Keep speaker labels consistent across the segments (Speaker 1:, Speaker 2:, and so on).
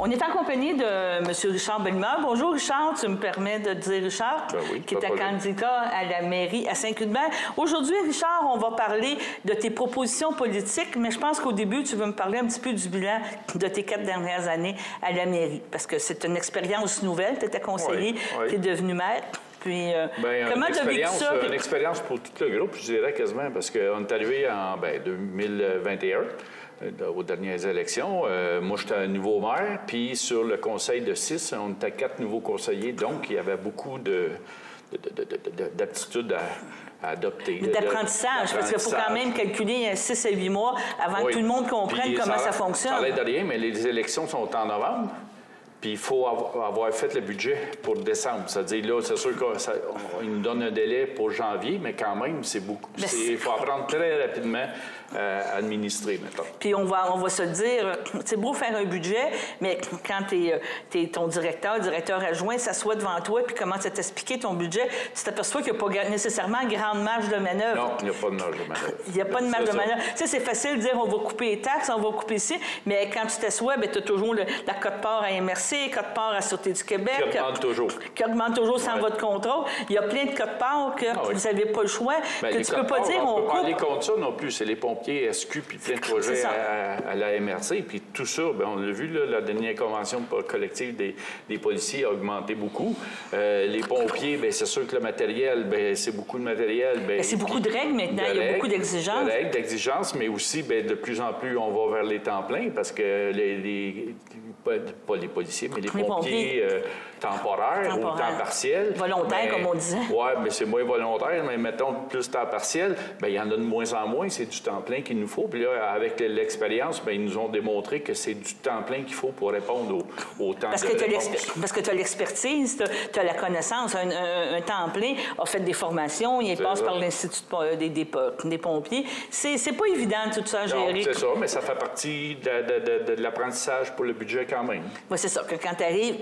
Speaker 1: On est en compagnie de M. Richard Bellemare. Bonjour, Richard. Tu me permets de dire Richard,
Speaker 2: oui,
Speaker 1: qui est un candidat à la mairie à Saint-Cuthbert. Aujourd'hui, Richard, on va parler de tes propositions politiques, mais je pense qu'au début, tu veux me parler un petit peu du bilan de tes 4 dernières années à la mairie, parce que c'est une expérience nouvelle. Tu étais conseiller, tu es devenu maire. Puis, comment tu as vécu ça?
Speaker 2: Une expérience pour tout le groupe, je dirais quasiment, parce qu'on est arrivé en 2021. Aux dernières élections. Moi, j'étais un nouveau maire, puis sur le conseil de 6, on était 4 nouveaux conseillers, donc il y avait beaucoup d'aptitudes à adopter.
Speaker 1: D'apprentissage, parce qu'il faut quand même calculer 6 à 8 mois avant que tout le monde comprenne comment ça fonctionne.
Speaker 2: Ça l'aide de rien, mais les élections sont en novembre. Puis il faut avoir fait le budget pour décembre. C'est-à-dire, là, c'est sûr qu'il nous donne un délai pour janvier, mais quand même, c'est beaucoup. Il faut apprendre très rapidement à administrer, maintenant.
Speaker 1: Puis on va se dire, c'est beau faire un budget, mais quand ton directeur adjoint s'assoit devant toi puis commence à t'expliquer ton budget, tu t'aperçois qu'il n'y a pas nécessairement grande marge de manœuvre.
Speaker 2: Non, il n'y a pas de marge de manœuvre.
Speaker 1: Il n'y a pas de marge de manœuvre. Tu sais, c'est facile de dire on va couper les taxes, on va couper ici, mais quand tu t'assois, tu as toujours la quote-part à MRC, quote-part à Sûreté du Québec.
Speaker 2: Qui augmente toujours.
Speaker 1: Qui augmente toujours sans votre contrôle. Il y a plein de quote-part que vous n'avez pas le choix, que tu ne peux pas dire
Speaker 2: on
Speaker 1: on
Speaker 2: peut
Speaker 1: coupe.
Speaker 2: pas aller contre ça non plus. C'est les pompiers, SQ, puis plein de projets à la MRC. Puis tout ça, on l'a vu, là, la dernière convention collective des policiers a augmenté beaucoup. Les pompiers, c'est sûr que le matériel, c'est beaucoup de matériel.
Speaker 1: C'est beaucoup de règles maintenant. Il y a beaucoup d'exigences.
Speaker 2: De règles, d'exigences, mais aussi, de plus en plus, on va vers les temps pleins parce que pas les policiers, mais les pompiers temporaires ou temps partiel.
Speaker 1: Volontaires, comme on disait.
Speaker 2: Oui, mais c'est moins volontaire, mais mettons plus temps partiel, il y en a de moins en moins, c'est du temps plein qu'il nous faut. Puis là, avec l'expérience, ils nous ont démontré que c'est du temps plein qu'il faut pour répondre au temps
Speaker 1: parce que tu as l'expertise, tu as la connaissance. Un temps plein a fait des formations, il passe par l'Institut des pompiers. C'est pas évident tout ça à gérer.
Speaker 2: Non, c'est ça, mais ça fait partie de l'apprentissage pour le budget quand même.
Speaker 1: Oui, c'est ça. Que quand tu arrives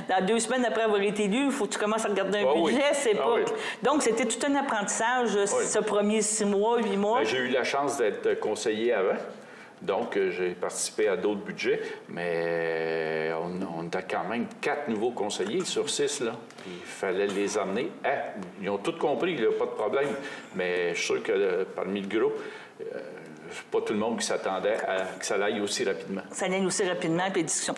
Speaker 1: dans 2 semaines après avoir été élu, il faut que tu commences à regarder un budget. C'est pas...
Speaker 2: Oui.
Speaker 1: Donc, c'était tout un apprentissage, ce premier 6 mois, 8 mois.
Speaker 2: J'ai eu la chance d'être conseiller avant. Donc, j'ai participé à d'autres budgets, mais on a quand même 4 nouveaux conseillers sur 6, là. Puis il fallait les amener. Ils ont tout compris, il n'y a pas de problème. Mais je suis sûr que parmi le groupe, pas tout le monde qui s'attendait à que ça aille aussi rapidement. Ça
Speaker 1: aille aussi rapidement, puis discussion.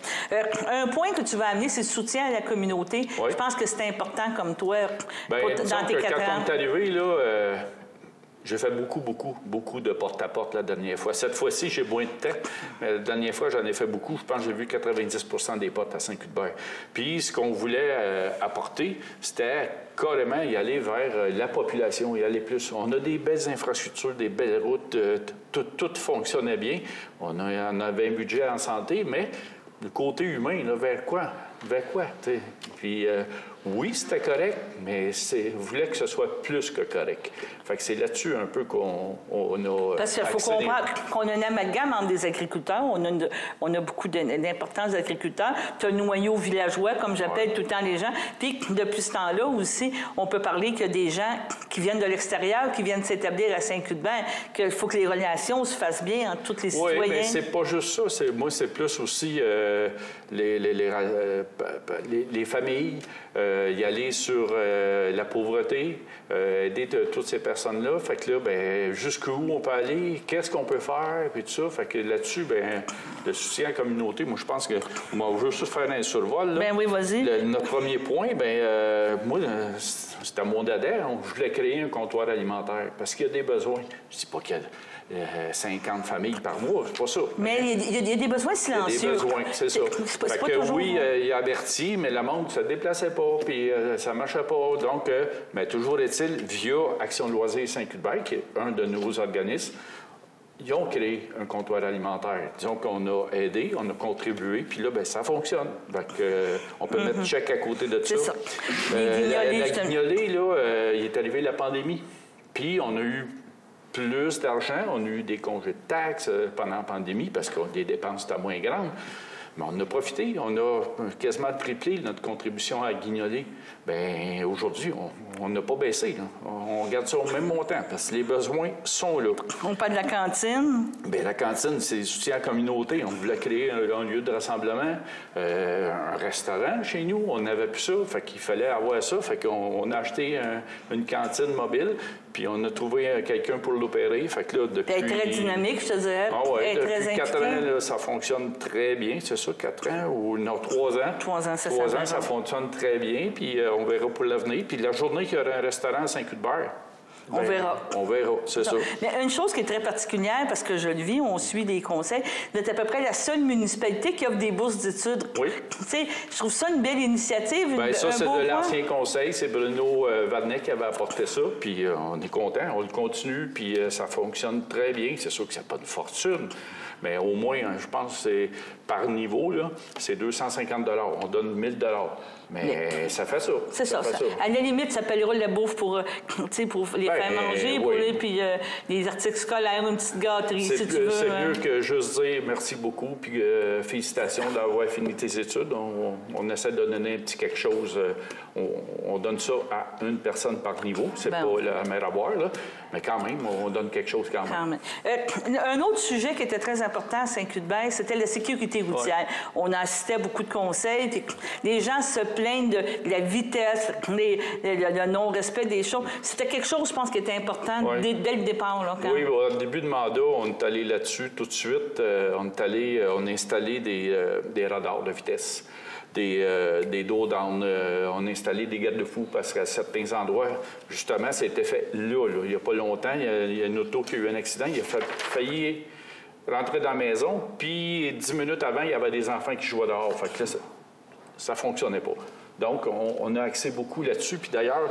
Speaker 1: Un point que tu vas amener, c'est le soutien à la communauté. Oui. Je pense que c'est important comme toi dans tes 4 ans.
Speaker 2: Quand on est arrivé, là... j'ai fait beaucoup de porte-à-porte la dernière fois. Cette fois-ci, j'ai moins de temps, mais la dernière fois, j'en ai fait beaucoup. Je pense que j'ai vu 90 des portes à Saint-Cuthbert. Puis, ce qu'on voulait apporter, c'était carrément y aller vers la population, y aller plus. On a des belles infrastructures, des belles routes, tout fonctionnait bien. On avait un budget en santé, mais le côté humain, là, vers quoi? T'sais? Puis, oui, c'était correct, mais je voulais que ce soit plus que correct. Fait que c'est là-dessus un peu qu'on a...
Speaker 1: Parce qu'il faut comprendre qu'on a un amalgame entre des agriculteurs. On a beaucoup d'importance d'agriculteurs. Tu as un noyau villageois, comme j'appelle tout le temps les gens. Puis, depuis ce temps-là aussi, on peut parler qu'il y a des gens qui viennent de l'extérieur, qui viennent s'établir à Saint-Cuthbert, qu'il faut que les relations se fassent bien entre tous les citoyens.
Speaker 2: Oui, mais c'est pas juste ça. Moi, c'est plus aussi les familles, y aller sur la pauvreté, aider toutes ces personnes-là. Fait que là, jusqu'où on peut aller, qu'est-ce qu'on peut faire, puis tout ça. Fait que là-dessus, le soutien à la communauté, moi, je pense que on va juste faire un survol. Là.
Speaker 1: Oui, vas-y.
Speaker 2: Notre premier point, moi, c'était mon dada. Je voulais créer un comptoir alimentaire parce qu'il y a des besoins. Je dis pas qu'il y a 50 familles par mois, c'est pas ça.
Speaker 1: Mais il y a des besoins silencieux.
Speaker 2: Il y a des besoins, c'est ça.
Speaker 1: C'est pas toujours...
Speaker 2: Oui, il a averti, mais le monde ne se déplaçait pas, puis ça ne marchait pas. Donc, toujours est-il, via Action de loisirs Saint-Cuthbert, qui est un de nos organismes, ils ont créé un comptoir alimentaire. Disons qu'on a aidé, on a contribué, puis là, ça fonctionne. Donc, on peut mettre chèque à côté de ça.
Speaker 1: C'est ça.
Speaker 2: La guignolée, là, il est arrivé la pandémie. Puis, on a eu plus d'argent, on a eu des congés de taxes pendant la pandémie parce que les dépenses étaient moins grandes. Mais on a profité. On a quasiment triplé notre contribution à Guignolé. Bien, aujourd'hui, on n'a pas baissé. Là. On garde ça au même montant parce que les besoins sont là.
Speaker 1: On parle de la cantine.
Speaker 2: Bien, la cantine, c'est le soutien à la communauté. On voulait créer un lieu de rassemblement, un restaurant chez nous. On n'avait plus ça. Fait qu'il fallait avoir ça. Fait qu'on a acheté une cantine mobile. Puis on a trouvé quelqu'un pour l'opérer. Fait que là, depuis...
Speaker 1: Elle est très dynamique, je te dirais.
Speaker 2: Ah oui,
Speaker 1: Elle est très
Speaker 2: depuis 4
Speaker 1: impliquée.
Speaker 2: ans, là, ça fonctionne très bien. C'est ça, 4 ans ou non, 3 ans?
Speaker 1: 3 ans,
Speaker 2: 3 ans, ça fonctionne très bien. Puis on verra pour l'avenir. Puis la journée qu'il y aura un restaurant à Saint-Cuthbert,
Speaker 1: on verra.
Speaker 2: On verra, c'est ça.
Speaker 1: Mais une chose qui est très particulière, parce que je le vis, on suit des conseils, vous êtes à peu près la seule municipalité qui offre des bourses d'études.
Speaker 2: Oui.
Speaker 1: Tu sais, je trouve ça une belle initiative.
Speaker 2: Bien, ça, c'est
Speaker 1: beau
Speaker 2: de
Speaker 1: point.
Speaker 2: l'ancien conseil. C'est Bruno Vadnet qui avait apporté ça. Puis on est content, on le continue. Puis ça fonctionne très bien. C'est sûr que c'est pas une fortune. Mais au moins, je pense que c'est par niveau, là, c'est 250 $. On donne 1 000 $. Mais ça fait ça.
Speaker 1: C'est ça.
Speaker 2: fait ça.
Speaker 1: À la limite, ça s'appellera la bouffe pour les faire manger, pour
Speaker 2: oui.
Speaker 1: puis les articles scolaires, une petite gâterie, si tu veux.
Speaker 2: C'est mieux que juste dire merci beaucoup, puis félicitations d'avoir fini tes études. On essaie de donner un petit quelque chose. On donne ça à une personne par niveau. C'est pas la mer à boire, là. Mais quand même, on donne quelque chose quand même.
Speaker 1: Un autre sujet qui était très important à Saint-Cuthbert, c'était la sécurité routière. Ouais. On assistait à beaucoup de conseils. Puis les gens se plaignent de la vitesse, le non-respect des choses. C'était quelque chose, je pense, qui était important dès le départ. Là,
Speaker 2: oui, au début de mandat, on est allé là-dessus tout de suite. On a installé des radars de vitesse. Des dos-down. On a installé des garde-fous parce qu'à certains endroits, justement, ça a été fait là. Il n'y a pas longtemps, il y a une auto qui a eu un accident. Il a failli rentrer dans la maison, puis 10 minutes avant, il y avait des enfants qui jouaient dehors. Fait que là, ça ne fonctionnait pas. Donc, on a axé beaucoup là-dessus. Puis d'ailleurs,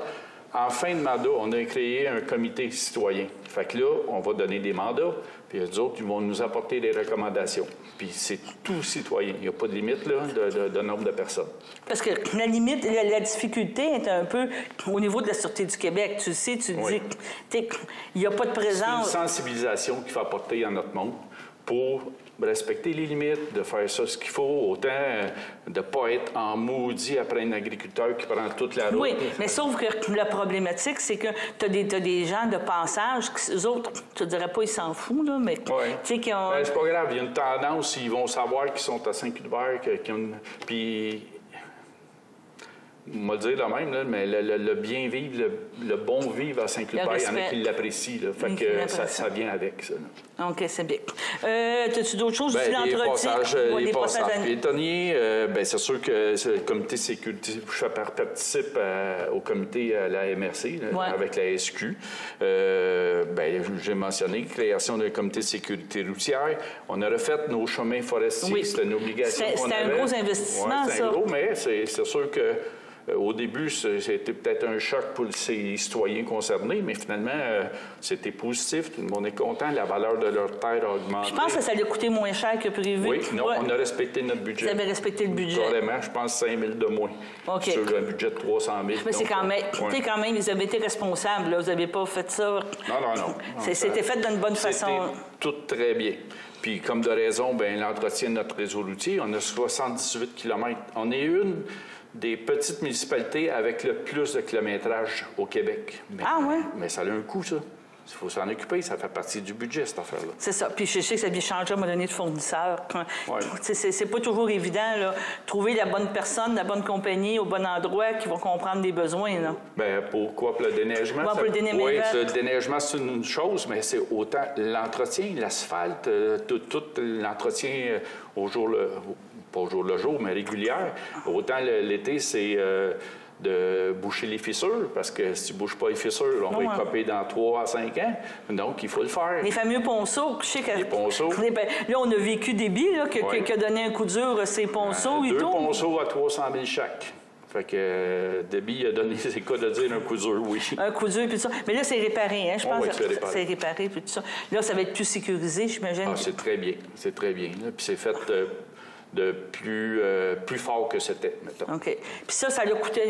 Speaker 2: en fin de mandat, on a créé un comité citoyen. Fait que là, on va donner des mandats, puis les autres, ils vont nous apporter des recommandations. Puis c'est tout citoyen. Il n'y a pas de limite là, de nombre de personnes.
Speaker 1: Parce que la limite, la difficulté est un peu au niveau de la Sûreté du Québec. Tu sais, tu dis, il n'y a pas de présence.
Speaker 2: C'est une sensibilisation qu'il faut apporter à notre monde pour respecter les limites, de faire ça ce qu'il faut, autant de ne pas être en maudit après un agriculteur qui prend toute la route.
Speaker 1: Oui, mais sauf que la problématique, c'est que tu as des gens de passage, eux autres, je ne dirais pas ils s'en foutent, là, mais tu sais qu'ils ont...
Speaker 2: Ben, c'est pas grave, il y a une tendance, ils vont savoir qu'ils sont à Saint-Cuthbert, puis... On va dire de même, là, mais le bien vivre, le bon vivre à Saint-Cuthbert, il y en a qui l'apprécient. Là, fait que ça vient avec ça. Là.
Speaker 1: OK, c'est bien. As-tu d'autres choses?
Speaker 2: Les passages piétonniers, c'est sûr que le comité de sécurité, je participe au comité à la MRC, avec la SQ. J'ai mentionné création d'un comité de sécurité routière. On a refait nos chemins forestiers. Oui. C'était une obligation.
Speaker 1: C'était un gros investissement,
Speaker 2: ça. C'est gros, mais c'est sûr que au début, c'était peut-être un choc pour ces citoyens concernés, mais finalement, c'était positif. Tout le monde est content. La valeur de leur terre a augmenté.
Speaker 1: Je pense que ça lui a coûté moins cher que prévu.
Speaker 2: Oui, non, on a respecté notre budget.
Speaker 1: Vous avez respecté le budget.
Speaker 2: Carrément, je pense 5 000 de moins.
Speaker 1: Okay.
Speaker 2: Sur un budget de 300 000.
Speaker 1: Mais c'est quand même, ils avaient été responsables. Là. Vous n'avez pas fait ça.
Speaker 2: Non.
Speaker 1: C'était fait d'une bonne façon.
Speaker 2: Tout très bien. Puis, comme de raison, l'entretien de notre réseau routier, on a 78 km. On est une des petites municipalités avec le plus de kilométrage au Québec. Mais ça a un coût, ça. Il faut s'en occuper, ça fait partie du budget, cette affaire-là. C'est
Speaker 1: ça. Puis je sais que ça vient changer à un moment donné de fournisseur. C'est pas toujours évident, là, trouver la bonne personne, la bonne compagnie, au bon endroit qui va comprendre les besoins. Là.
Speaker 2: Pourquoi? Pour le déneigement?
Speaker 1: Pour le déneigement.
Speaker 2: Oui, le déneigement, c'est une chose, mais c'est autant l'entretien, l'asphalte, tout l'entretien pas au jour le jour, mais régulière. Autant l'été, c'est de boucher les fissures, parce que si tu ne bouches pas les fissures, on va y couper dans 3 à 5 ans. Donc, il faut le faire.
Speaker 1: Les fameux ponceaux. Je sais que
Speaker 2: les ponceaux.
Speaker 1: Là, on a vécu Déby, là, qui a donné un coup dur à ces ponceaux et tout.
Speaker 2: 2 ponceaux à 300 000 chaque. Fait que Déby a donné, c'est quoi de dire un coup dur, oui.
Speaker 1: Un coup dur, puis tout ça. Mais là, c'est réparé, hein? Je pense
Speaker 2: que
Speaker 1: c'est réparé, puis tout ça. Là, ça va être plus sécurisé, j'imagine.
Speaker 2: C'est très bien. C'est très bien. Là. Puis c'est fait de plus fort que c'était, mettons.
Speaker 1: OK. Puis ça a coûté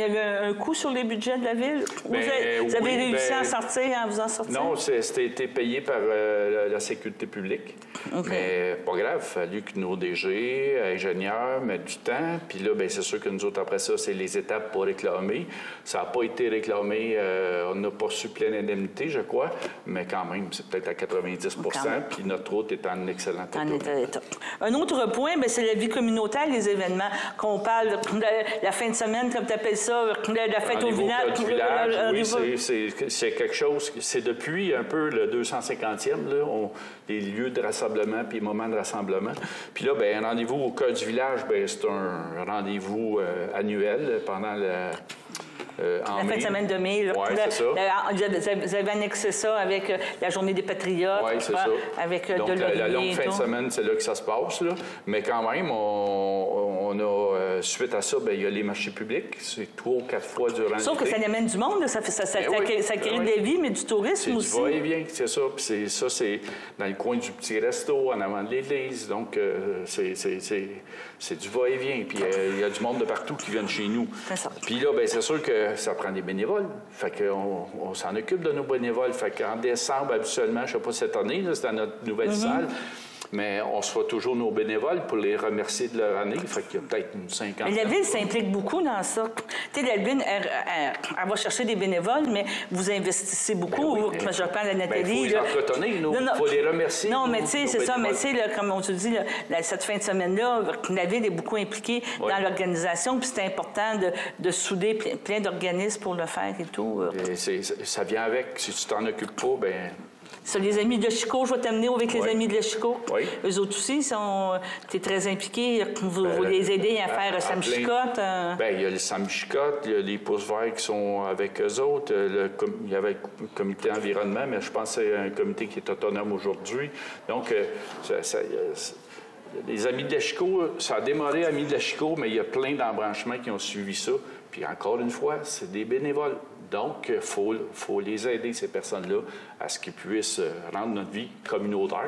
Speaker 1: un coût sur les budgets de la Ville? Vous avez réussi à vous en sortir?
Speaker 2: Non, c'était été payé par la sécurité publique. Okay. Mais pas grave, il a fallu que nos DG, ingénieurs mettent du temps. Puis là, bien, c'est sûr que nous autres, après ça, c'est les étapes pour réclamer. Ça n'a pas été réclamé. On n'a pas reçu pleine indemnité, je crois. Mais quand même, c'est peut-être à 90 %. Puis notre route est en excellent état.
Speaker 1: Un autre point, c'est la vie communautaire, les événements qu'on parle, la fin de semaine, comme tu appelles ça, la fête au village.
Speaker 2: Oui, c'est quelque chose, c'est depuis un peu le 250e, là, les lieux de rassemblement puis les moments de rassemblement. Puis là, bien, un rendez-vous au cœur du village, bien, c'est un rendez-vous annuel pendant la
Speaker 1: fin de semaine de mai.
Speaker 2: Oui, c'est ça.
Speaker 1: Vous avez annexé ça avec la Journée des Patriotes.
Speaker 2: Oui, c'est ça.
Speaker 1: Avec
Speaker 2: donc, la longue fin de semaine, c'est là que ça se passe. Là. Mais quand même, on a, suite à ça, bien, il y a les marchés publics. C'est 3 ou 4 fois durant l'été.
Speaker 1: Sauf que ça amène du monde. Ça crée de la vie, mais du tourisme aussi.
Speaker 2: C'est du va-et-vient, c'est ça. Puis c'est dans le coin du petit resto, en avant de l'église. Donc, c'est du va-et-vient. Puis il y a du monde de partout qui viennent chez nous.
Speaker 1: C'est ça.
Speaker 2: Puis là, bien, c'est sûr que ça prend des bénévoles. Fait qu'on s'en occupe de nos bénévoles. Fait qu'en décembre, habituellement, je ne sais pas cette année, c'est dans notre nouvelle salle, mais on se fait toujours nos bénévoles pour les remercier de leur année. Fait qu'il y a peut-être une 50.
Speaker 1: Mais la Ville s'implique beaucoup dans ça. Tu sais, la Ville, elle va chercher des bénévoles, mais vous investissez beaucoup. Je reprends la Nathalie.
Speaker 2: Il faut les entretenir, il faut les remercier.
Speaker 1: Non, mais tu sais, c'est ça. Mais tu sais, comme on te dit, cette fin de semaine-là, la Ville est beaucoup impliquée dans l'organisation, puis c'est important de souder plein d'organismes pour le faire et tout.
Speaker 2: Ça vient avec. Si tu t'en occupes pas, bien...
Speaker 1: Ça, les amis de Chico, je vais t'amener avec les amis de Chico.
Speaker 2: Oui.
Speaker 1: Eux autres aussi, tu es très impliqué. Vous les aidez à faire Sam Chicotte.
Speaker 2: Bien, il y a les Sam Chicotte, il y a les Pouces verts qui sont avec eux autres. Il y avait le comité environnement, mais je pense que c'est un comité qui est autonome aujourd'hui. Donc, les Amis de Chico, ça a démarré Amis de Chico, mais il y a plein d'embranchements qui ont suivi ça. Puis encore une fois, c'est des bénévoles. Donc, il faut les aider, ces personnes-là, à ce qu'ils puissent rendre notre vie communautaire,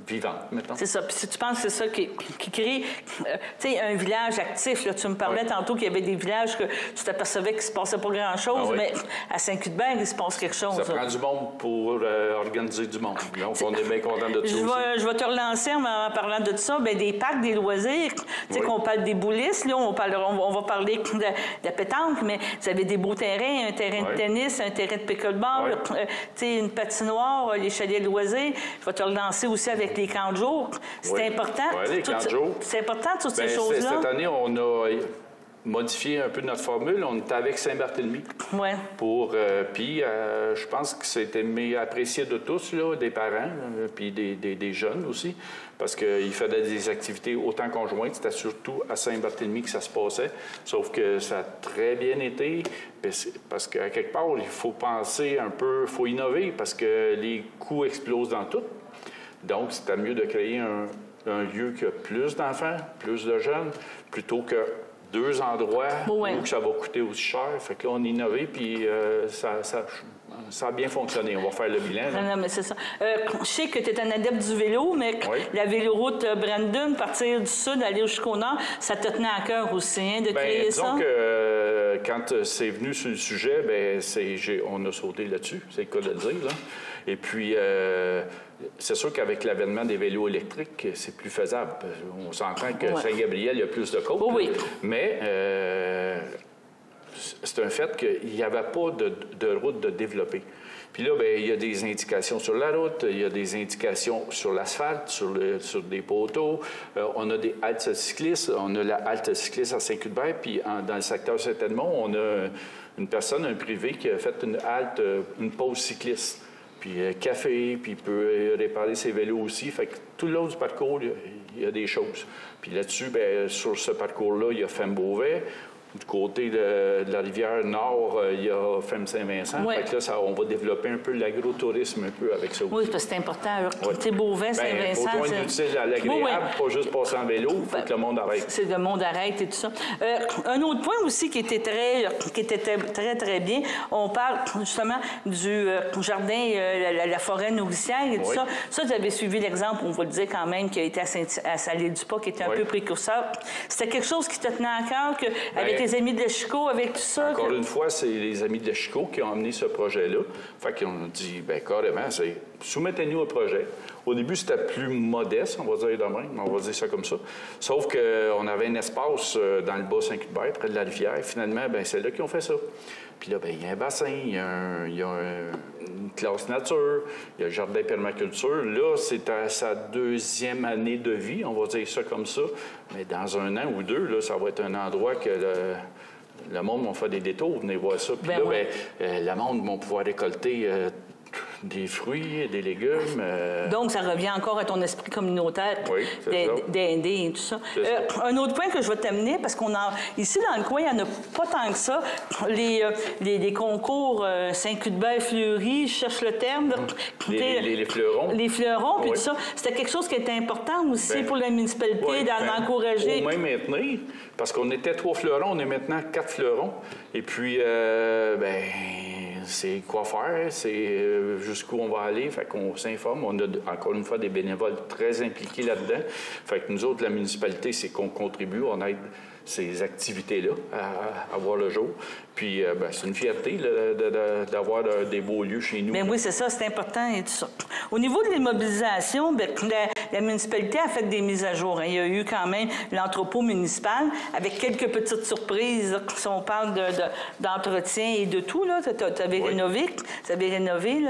Speaker 2: vivante, mettons.
Speaker 1: C'est ça. Puis si tu penses que c'est ça qui crée, tu sais, un village actif. Là, tu me parlais tantôt qu'il y avait des villages que tu t'apercevais qu'il ne se passait pas grand-chose, mais à Saint-Cuthbert, il se passe quelque chose.
Speaker 2: Ça prend du monde pour organiser du monde. Donc, on est bien content de ça aussi.
Speaker 1: Je vais te relancer en parlant de ça. Bien, des parcs, des loisirs. Tu sais, qu'on parle des boulisses, là, on va parler de la pétanque, mais vous avez des beaux terrains, un terrain de tennis, un terrain de pickleball, tu sais, une patinoire, les chalets de loisirs. Je vais te relancer aussi avec les camps de jour. C'est important.
Speaker 2: Oui, les camps de jour.
Speaker 1: C'est important, toutes ces choses-là.
Speaker 2: Cette année, on a modifié un peu notre formule. On était avec Saint-Barthélemy.
Speaker 1: Oui.
Speaker 2: Puis, je pense que c'était apprécié de tous, là, des parents, puis des jeunes aussi, parce qu'ils faisaient des activités autant conjointes. C'était surtout à Saint-Barthélemy que ça se passait. Sauf que ça a très bien été, parce qu'à quelque part, il faut penser un peu, il faut innover, parce que les coûts explosent dans tout. Donc, c'était mieux de créer un lieu qui a plus d'enfants, plus de jeunes, plutôt que 2 endroits où ça va coûter aussi cher. Fait que là, on a innové, puis ça a bien fonctionné. On va faire le bilan.
Speaker 1: Non, mais c'est ça. Je sais que tu es un adepte du vélo, mais la véloroute Brandon, partir du sud, aller jusqu'au nord, ça te tenait à cœur aussi, hein, de créer ça?
Speaker 2: Disons que quand c'est venu sur le sujet, on a sauté là-dessus, c'est le cas de le dire, là. Et puis, c'est sûr qu'avec l'avènement des vélos électriques, c'est plus faisable. On s'entend que Saint-Gabriel, il y a plus de côtes.
Speaker 1: Oui.
Speaker 2: Mais c'est un fait qu'il n'y avait pas de route de développer. Puis là, bien, il y a des indications sur la route, il y a des indications sur l'asphalte, sur des poteaux. On a des haltes cyclistes. On a la halte cycliste à Saint-Cuthbert. Puis dans le secteur Saint-Edmond, on a une personne, un privé, qui a fait une pause cycliste. Puis café, puis il peut réparer ses vélos aussi. Fait que tout le long du parcours, il y a des choses. Puis là-dessus, bien, sur ce parcours-là, il y a Femme Beauvais. Du côté de la rivière Nord, il y a Femme Saint-Vincent.
Speaker 1: Oui.
Speaker 2: Fait que là, on va développer un peu l'agrotourisme un peu avec ça aussi.
Speaker 1: Oui, parce que c'est important. Tu sais, Beauvais, Saint-Vincent...
Speaker 2: Il faut joindre l'utile à l'agréable, pas juste passer en vélo, il faut que le monde arrête.
Speaker 1: C'est le monde arrête et tout ça. Un autre point aussi qui était très bien, on parle justement du jardin, la forêt nourricière et tout ça. Ça, vous avez suivi l'exemple, on va le dire quand même, qui a été à Salé-du-Pas, qui était un peu précurseur. C'était quelque chose qui te tenait à cœur, avec les amis de Chico, avec tout ça?
Speaker 2: Encore une fois, c'est les amis de Chico qui ont amené ce projet-là. Fait qu'ils ont dit, bien carrément, soumettez-nous un projet. Au début, c'était plus modeste, on va dire de même, on va dire ça comme ça. Sauf qu'on avait un espace dans le Bas-Saint-Hubert, près de la rivière. Finalement, bien, c'est là qu'ils ont fait ça. Puis là, bien, il y a un bassin, il y a une classe nature, il y a le jardin permaculture. Là, c'est à sa 2e année de vie, on va dire ça comme ça. Mais dans 1 an ou 2, là, ça va être un endroit que le monde va faire des détours, venez voir ça. Puis le monde va pouvoir récolter des fruits, des légumes.
Speaker 1: Donc, ça revient encore à ton esprit communautaire d'aider et tout ça. Un autre point que je vais t'amener, parce ici dans le coin, il n'y en a pas tant que ça, les concours Saint-Cuthbert-Fleury, je cherche le terme.
Speaker 2: Les fleurons.
Speaker 1: Les fleurons, puis tout ça. C'était quelque chose qui était important aussi pour la municipalité, d'encourager.
Speaker 2: Au même maintenir, parce qu'on était 3 fleurons, on est maintenant 4 fleurons. Et puis, c'est quoi faire, c'est jusqu'où on va aller, fait qu'on s'informe. On a encore une fois des bénévoles très impliqués là-dedans. Fait que nous autres, la municipalité, c'est qu'on contribue, on aide ces activités-là à voir le jour. Puis, c'est une fierté d'avoir des beaux lieux chez nous.
Speaker 1: Bien oui, c'est ça, c'est important et tout ça. Au niveau de l'immobilisation, la municipalité a fait des mises à jour. Il y a eu quand même l'entrepôt municipal avec quelques petites surprises. Si on parle d'entretien et de tout, là, tu avais rénové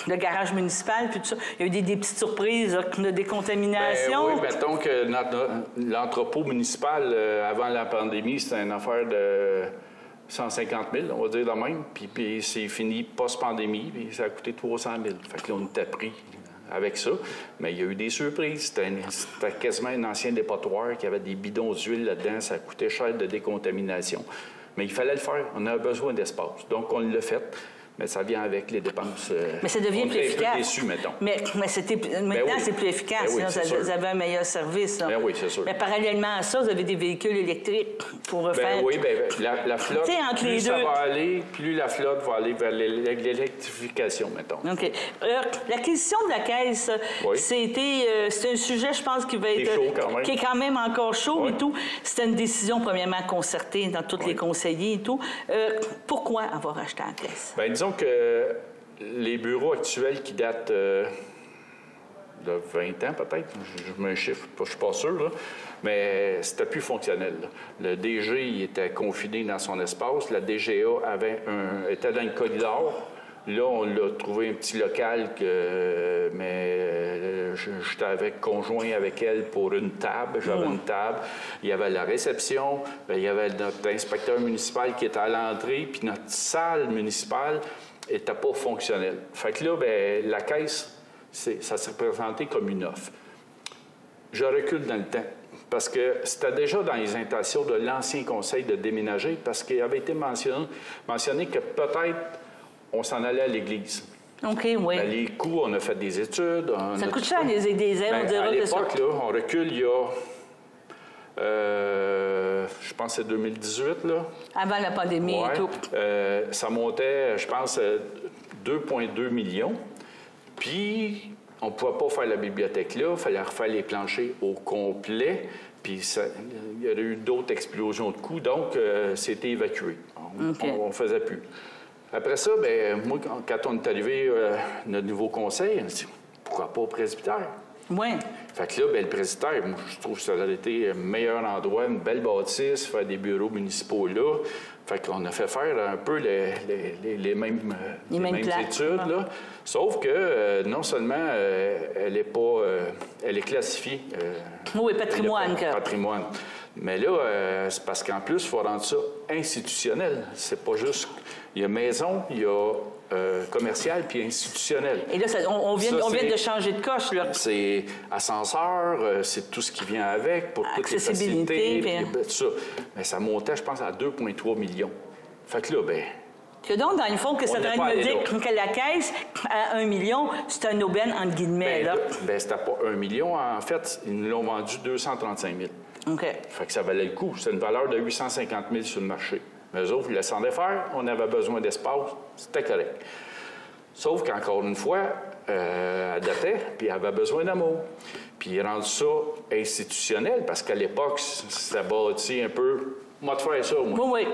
Speaker 1: le garage municipal, puis tout ça. Il y a eu des petites surprises de décontamination.
Speaker 2: Oui, mettons que l'entrepôt municipal, avant la pandémie, c'était une affaire de 150 000, on va dire de même. Puis c'est fini post-pandémie, puis ça a coûté 300 000. Fait que là, on était pris avec ça. Mais il y a eu des surprises. C'était quasiment un ancien dépotoir qui avait des bidons d'huile là-dedans. Ça coûtait cher de décontamination. Mais il fallait le faire. On avait besoin d'espace. Donc, on l'a fait. Mais ça vient avec les dépenses.
Speaker 1: Mais ça devient plus efficace.
Speaker 2: On est déçus, mettons.
Speaker 1: Mais maintenant, c'est plus efficace.
Speaker 2: Oui,
Speaker 1: sinon, vous avez un meilleur service. Là.
Speaker 2: Oui, c'est sûr.
Speaker 1: Mais parallèlement à ça, vous avez des véhicules électriques pour refaire.
Speaker 2: Oui, la flotte, plus ça va aller, plus la flotte va aller vers l'électrification, mettons.
Speaker 1: OK. L'acquisition de la caisse, c'est un sujet, je pense, qui va être. Qui est quand même encore chaud et tout. C'était une décision, premièrement, concertée dans tous les conseillers et tout. Pourquoi avoir acheté la caisse?
Speaker 2: Bien, disons que les bureaux actuels qui datent de 20 ans peut-être, je mets un chiffre, je ne suis pas sûr, là, mais c'était plus fonctionnel. Là. Le DG il était confiné dans son espace, la DGA était dans le corridor. Là, on l'a trouvé un petit local, mais j'étais conjoint avec elle pour une table. J'avais une table. Il y avait la réception, il y avait notre inspecteur municipal qui était à l'entrée, puis notre salle municipale n'était pas fonctionnelle. Fait que là, la caisse, ça s'est présenté comme une offre. Je recule dans le temps. Parce que c'était déjà dans les intentions de l'ancien conseil de déménager, parce qu'il avait été mentionné que peut-être on s'en allait à l'église.
Speaker 1: OK, oui.
Speaker 2: Les coûts, on a fait des études.
Speaker 1: Ça coûte cher, des aides, on dira.
Speaker 2: À l'époque, là, on recule il y a, je pense que c'est 2018, là.
Speaker 1: Avant la pandémie et tout.
Speaker 2: Ça montait, je pense, 2,2 millions. Puis, on ne pouvait pas faire la bibliothèque là. Il fallait refaire les planchers au complet. Puis, il y a eu d'autres explosions de coûts. Donc, c'était évacué. On ne faisait plus. Après ça, moi, quand on est arrivé notre nouveau conseil, on s'est dit, pourquoi pas au presbytère?
Speaker 1: Oui.
Speaker 2: Fait que là, le presbytère, moi, je trouve que ça a été le meilleur endroit, une belle bâtisse, faire des bureaux municipaux là. Fait qu'on a fait faire un peu les mêmes études, là. Sauf que non seulement elle est classifiée.
Speaker 1: Oui, patrimoine.
Speaker 2: Mais là, c'est parce qu'en plus, il faut rendre ça institutionnel. C'est pas juste Il y a maison, il y a commercial puis institutionnel.
Speaker 1: Et là, on vient de changer de coche, là.
Speaker 2: C'est ascenseur, c'est tout ce qui vient avec pour toutes les facilités. Puis tout ça. Mais ça montait, je pense, à 2,3 millions. Fait que là, bien...
Speaker 1: Que donc, dans le fond, que ça devrait me dire que la caisse, à 1 million, c'est un aubaine, entre guillemets, là.
Speaker 2: Bien, c'était pas 1 million. En fait, ils nous l'ont vendu 235 000.
Speaker 1: OK.
Speaker 2: Fait que ça valait le coup. C'est une valeur de 850 000 sur le marché. Mais eux autres, ils laissaient faire. On avait besoin d'espace. C'était correct. Sauf qu'encore une fois, elle datait, puis elle avait besoin d'amour. Puis ils rendent ça institutionnel, parce qu'à l'époque, ça bâtit un peu... Moi, de faire ça, moi.
Speaker 1: Oui.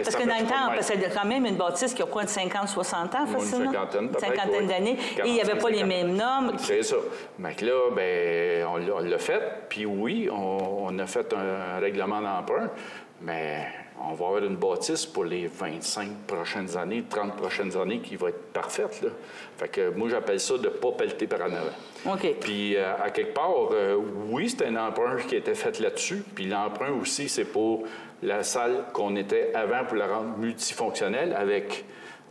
Speaker 1: Parce que dans le temps, c'est quand même une bâtisse qui a quoi, de 50, 60 ans, facilement?
Speaker 2: Une
Speaker 1: cinquantaine d'années. Et il n'y avait pas les mêmes normes.
Speaker 2: C'est ça. Mais là, bien, on l'a fait. Puis oui, on a fait un règlement d'emprunt, mais on va avoir une bâtisse pour les 25 prochaines années, 30 prochaines années qui va être parfaite, là. Fait que moi, j'appelle ça de ne pas pelleter par en avant.
Speaker 1: OK.
Speaker 2: Puis, à quelque part, oui, c'est un emprunt qui a été fait là-dessus. Puis l'emprunt aussi, c'est pour la salle qu'on était avant pour la rendre multifonctionnelle avec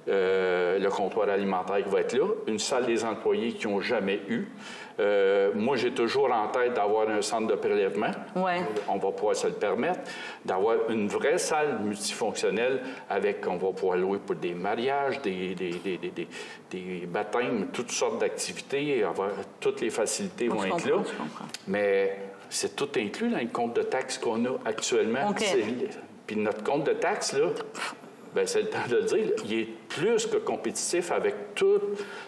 Speaker 2: le comptoir alimentaire qui va être là, une salle des employés qui n'ont jamais eu. Moi, j'ai toujours en tête d'avoir un centre de prélèvement.
Speaker 1: Ouais.
Speaker 2: On va pouvoir se le permettre. D'avoir une vraie salle multifonctionnelle avec, on va pouvoir louer pour des mariages, des baptêmes, toutes sortes d'activités. Toutes les facilités vont être là. Mais c'est tout inclus dans le compte de taxes qu'on a actuellement.
Speaker 1: OK.
Speaker 2: Puis notre compte de taxes, là, bien, c'est le temps de le dire, là, il est plus que compétitif avec tout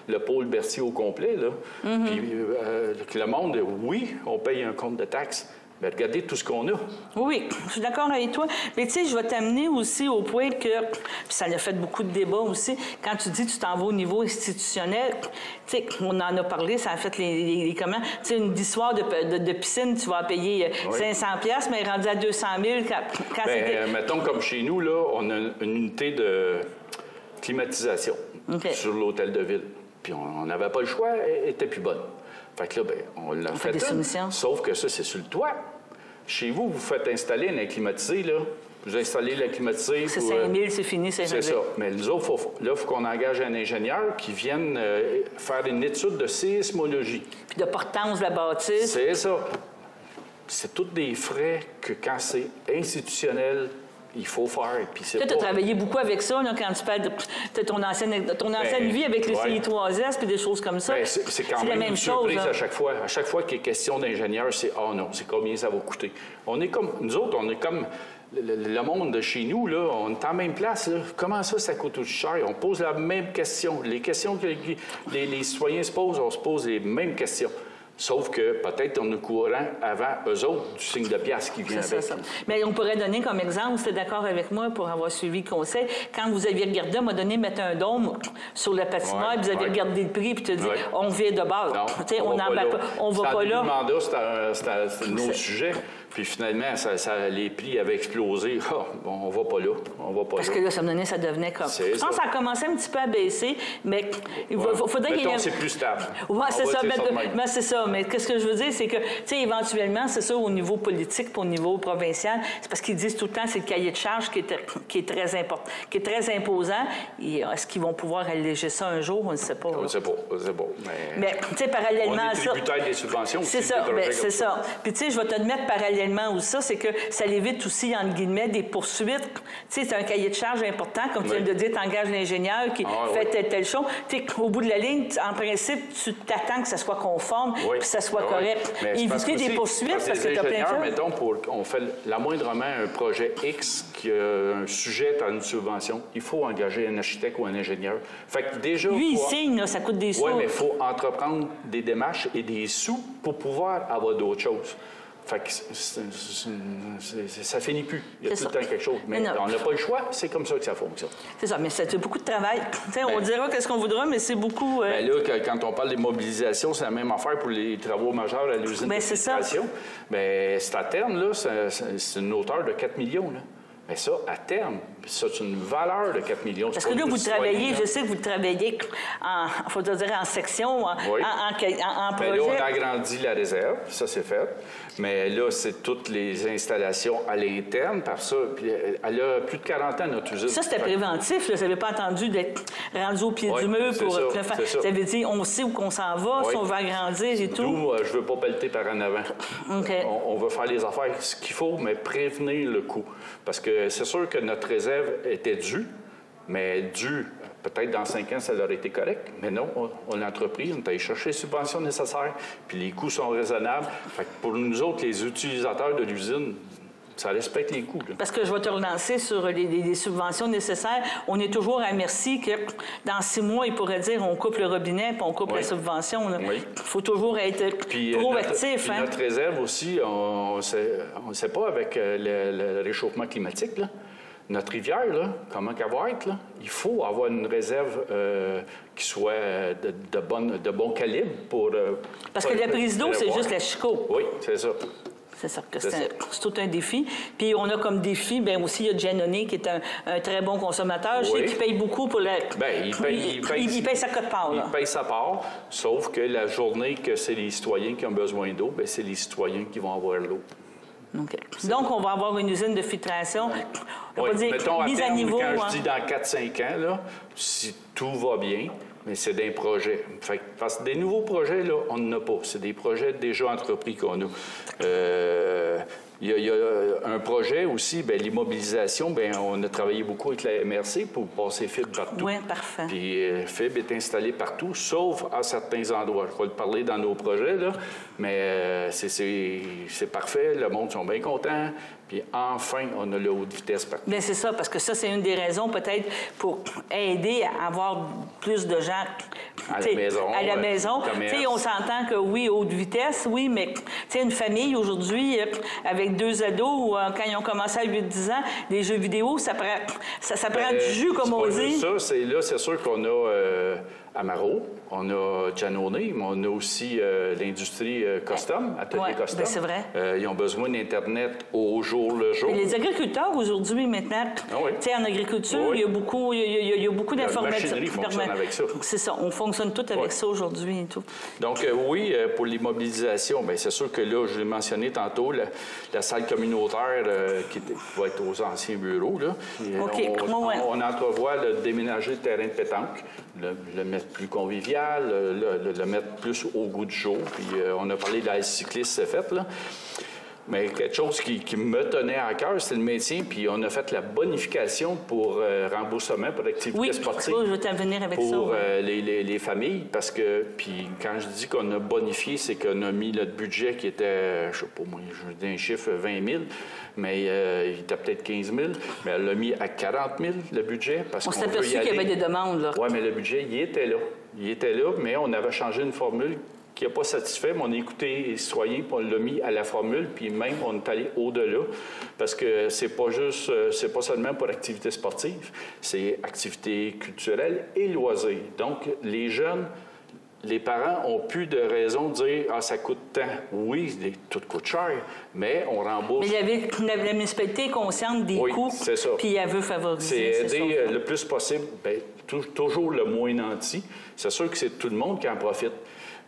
Speaker 2: le pôle Berthier au complet. Là. Puis le monde, oui, on paye un compte de taxes, mais regardez tout ce qu'on a.
Speaker 1: Oui, je suis d'accord avec toi. Mais tu sais, je vais t'amener aussi au point que, puis ça a fait beaucoup de débats aussi, quand tu dis que tu t'en vas au niveau institutionnel, tu sais, on en a parlé, ça a fait les comment, tu sais, une histoire de piscine, tu vas payer 500 $, mais rendu à 200 000 quand c'était...
Speaker 2: Mettons, comme chez nous, là, on a une unité de climatisation sur l'hôtel de ville. Puis on n'avait pas le choix, elle était plus bonne. Fait que là, bien, on l'a fait. Sauf que ça, c'est sur le toit. Chez vous, vous faites installer un climatisé, là. Vous installez le climatisé.
Speaker 1: C'est 5 000, c'est fini, c'est
Speaker 2: ça. Mais nous autres, il faut qu'on engage un ingénieur qui vienne faire une étude de sismologie.
Speaker 1: Puis de portance de la bâtisse.
Speaker 2: C'est ça. C'est tous des frais que quand c'est institutionnel, il faut faire. Puis c'est
Speaker 1: tu as travaillé beaucoup avec ça, là, quand tu parles de ton ancienne vie avec les CI3S et des choses comme ça.
Speaker 2: Bien, c'est quand même une surprise à chaque fois. À chaque fois qu'il est question d'ingénieur, c'est « Ah non, c'est combien ça va coûter? » Nous autres, on est comme le monde de chez nous, là, on est en même place. Là. Comment ça coûte aussi cher? On pose la même question. Les questions que les citoyens se posent, on se pose les mêmes questions. Sauf que peut-être on est courant avant eux autres du signe de pièce qui vient avec.
Speaker 1: Ça. Mais on pourrait donner comme exemple, vous êtes d'accord avec moi pour avoir suivi le conseil, quand vous aviez regardé, on m'a donné mettre un dôme sur la patinoire, vous avez regardé le prix, puis tu as dit, on vient de base.
Speaker 2: Non,
Speaker 1: on va pas là.
Speaker 2: Le mandat, c'était un autre sujet. Puis finalement, les prix avaient explosé. On va pas là. Parce
Speaker 1: que là, ça devenait comme... Je pense que ça a commencé un petit peu à baisser, mais il faudrait qu'il y ait...
Speaker 2: c'est plus stable.
Speaker 1: Oui, c'est ça. Mais c'est ça. Mais qu'est-ce que je veux dire, c'est que, tu sais, éventuellement, c'est ça, au niveau politique, au niveau provincial, c'est parce qu'ils disent tout le temps, c'est le cahier de charge qui est très important, qui est très imposant. Et est-ce qu'ils vont pouvoir alléger ça un jour? On ne sait pas.
Speaker 2: On ne sait pas.
Speaker 1: Mais, tu sais, parallèlement à ça...
Speaker 2: On est tributaire des subventions aussi.
Speaker 1: C'est ça. C'est ça. Puis, tu sais, je vais te mettre parallèlement où ça, c'est que ça évite aussi, entre guillemets, des poursuites. Tu sais, c'est un cahier de charge important. Comme tu viens de dire, tu engages l'ingénieur qui fait telle chose. Tu sais, au bout de la ligne, en principe, tu t'attends que ça soit conforme puis que ça soit correct. Éviter des poursuites parce que tu as plein de choses.
Speaker 2: Mettons, on fait la moindrement un projet X qui a un sujet à une subvention, il faut engager un architecte ou un ingénieur. Fait que déjà...
Speaker 1: Lui, il signe, là, ça coûte des sous.
Speaker 2: Oui, mais il faut entreprendre des démarches et des sous pour pouvoir avoir d'autres choses. Fait que ça finit plus. Il y a tout le temps quelque chose. Mais on n'a pas le choix, c'est comme ça que ça fonctionne.
Speaker 1: C'est ça, mais c'est beaucoup de travail. On dira qu'est-ce qu'on voudra, mais c'est beaucoup...
Speaker 2: Bien là, quand on parle des mobilisations, c'est la même affaire pour les travaux majeurs à l'usine de filtration. Bien, c'est à terme, là, c'est une hauteur de 4 millions. Là. Mais ça, à terme, c'est une valeur de 4 millions.
Speaker 1: Parce que là, vous travaillez, je sais que vous travaillez en section, en projet.
Speaker 2: Bien, là, on a agrandi la réserve, ça c'est fait. Mais là, c'est toutes les installations à l'interne, par ça. Puis elle a plus de 40 ans, notre usine.
Speaker 1: Ça, c'était préventif. Là. Ça n'avait pas attendu d'être rendu au pied du mur pour le faire. Ça veut dire, on sait où qu'on s'en va, si on veut agrandir et tout.
Speaker 2: Nous, je ne veux pas pelleter par en avant.
Speaker 1: Okay.
Speaker 2: On veut faire les affaires, ce qu'il faut, mais prévenir le coût. Parce que c'est sûr que notre réserve était due, mais due, peut-être dans 5 ans, ça aurait été correct. Mais non, on l'a entrepris, on est allé chercher les subventions nécessaires, puis les coûts sont raisonnables. Fait que pour nous autres, les utilisateurs de l'usine, ça respecte les coûts. Là.
Speaker 1: Parce que je vais te relancer sur les subventions nécessaires. On est toujours à merci que dans 6 mois, ils pourraient dire on coupe le robinet puis on coupe la subvention. Il faut toujours être proactif.
Speaker 2: Notre réserve aussi, on ne sait pas avec le réchauffement climatique. Là. Notre rivière, là, comment qu'elle va être? Là? Il faut avoir une réserve qui soit de bon calibre pour...
Speaker 1: Parce que la prise d'eau, c'est juste la Chico.
Speaker 2: Oui, c'est ça.
Speaker 1: C'est ça, c'est tout un défi. Puis on a comme défi, bien aussi, il y a Giannone qui est un très bon consommateur, je sais qu'il paye beaucoup pour la...
Speaker 2: Bien, il paye
Speaker 1: sa cote-part.
Speaker 2: Il paye sa part, sauf que la journée que c'est les citoyens qui ont besoin d'eau, bien, c'est les citoyens qui vont avoir l'eau.
Speaker 1: Okay. Donc, on va avoir une usine de filtration, on va dire,
Speaker 2: mettons,
Speaker 1: mise à niveau.
Speaker 2: Quand je dis dans 4-5 ans, là, si tout va bien, mais c'est des projets. Fait, parce que des nouveaux projets, là, on n'en a pas. C'est des projets déjà entrepris qu'on a. Il y a un projet aussi, bien, l'immobilisation, bien, on a travaillé beaucoup avec la MRC pour passer fibre partout.
Speaker 1: Oui, parfait.
Speaker 2: Puis fibre est installée partout, sauf à certains endroits. Je vais le parler dans nos projets, là, mais c'est parfait, le monde sont bien contents. Puis enfin, on a le haute vitesse partout.
Speaker 1: Bien, c'est ça, parce que ça, c'est une des raisons peut-être pour aider à avoir plus de gens
Speaker 2: à la maison.
Speaker 1: On s'entend que oui, haute vitesse, oui, mais une famille aujourd'hui, avec 2 ados, quand ils ont commencé à 8-10 ans, les jeux vidéo, ça prend du jus, comme on dit.
Speaker 2: C'est sûr qu'on a Amaro, on a Giannone, mais on a aussi l'industrie Custom, Atelier Custom.
Speaker 1: Bien, c'est vrai.
Speaker 2: Ils ont besoin d'Internet au jour le jour.
Speaker 1: Et les agriculteurs, aujourd'hui, maintenant, en agriculture, il y a beaucoup d'informations.
Speaker 2: La machinerie fonctionne avec ça.
Speaker 1: C'est ça, on fonctionne tout avec ça aujourd'hui et tout.
Speaker 2: Donc, oui, pour l'immobilisation, bien, c'est sûr que là, je l'ai mentionné tantôt, la salle communautaire qui va être aux anciens bureaux, là. On entrevoit le déménager le terrain de pétanque, le mettre plus convivial, le mettre plus au goût du jour. Puis on a parlé de la cycliste, c'est fait, là. Mais quelque chose qui me tenait à cœur, c'est le maintien, puis on a fait la bonification pour remboursement pour l'activité sportive.
Speaker 1: Oui, je vais t'en venir avec ça.
Speaker 2: Pour les familles, parce que, puis quand je dis qu'on a bonifié, c'est qu'on a mis notre budget qui était, je sais pas moi, je dis un chiffre 20 000, mais il était peut-être 15 000, mais elle l'a mis à 40 000, le budget, parce qu'on
Speaker 1: s'est aperçu qu'il y avait des demandes, là.
Speaker 2: Oui, mais le budget, il était là. Il était là, mais on avait changé une formule qui n'a pas satisfait, mais on a écouté les citoyens, puis on l'a mis à la formule, puis même on est allé au-delà, parce que c'est pas seulement pour activité sportive, c'est activité culturelle et loisirs. Donc, les jeunes, les parents ont plus de raison de dire « Ah, ça coûte tant. » Oui, tout coûte cher, mais on rembourse.
Speaker 1: Mais la municipalité est consciente des coûts, puis elle veut favoriser.
Speaker 2: C'est aider le plus possible, bien, toujours le moins nanti. C'est sûr que c'est tout le monde qui en profite.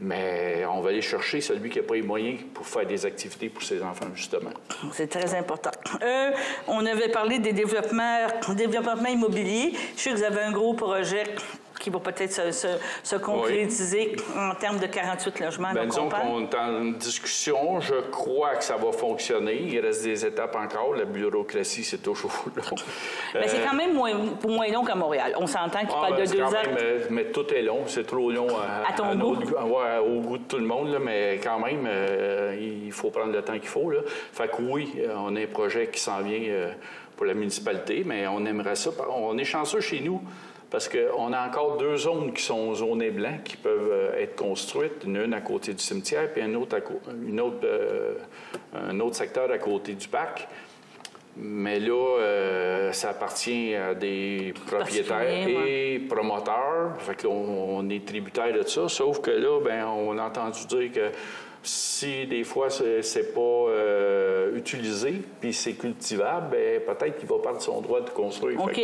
Speaker 2: Mais on va aller chercher celui qui n'a pas les moyens pour faire des activités pour ses enfants, justement.
Speaker 1: C'est très important. On avait parlé des développements immobiliers. Je sais que vous avez un gros projet qui va peut-être se concrétiser en termes de 48 logements.
Speaker 2: Bien, disons qu'on est en discussion. Je crois que ça va fonctionner. Il reste des étapes encore. La bureaucratie, c'est toujours long.
Speaker 1: Mais c'est quand même moins long qu'à Montréal. On s'entend qu'il parle de 2 ans.
Speaker 2: Mais tout est long. C'est trop long
Speaker 1: à ton goût.
Speaker 2: Au goût de tout le monde. Là, mais quand même, il faut prendre le temps qu'il faut. Là. Fait que oui, on a un projet qui s'en vient pour la municipalité, mais on aimerait ça. On est chanceux chez nous. Parce qu'on a encore 2 zones qui sont zonées blancs, qui peuvent être construites, une à côté du cimetière, puis un autre secteur à côté du parc. Mais là, ça appartient à des propriétaires et promoteurs. Fait que là, on est tributaire de ça. Sauf que là, bien, on a entendu dire que Si des fois, c'est pas utilisé, puis c'est cultivable, bien, peut-être qu'il va perdre son droit de construire.
Speaker 1: OK.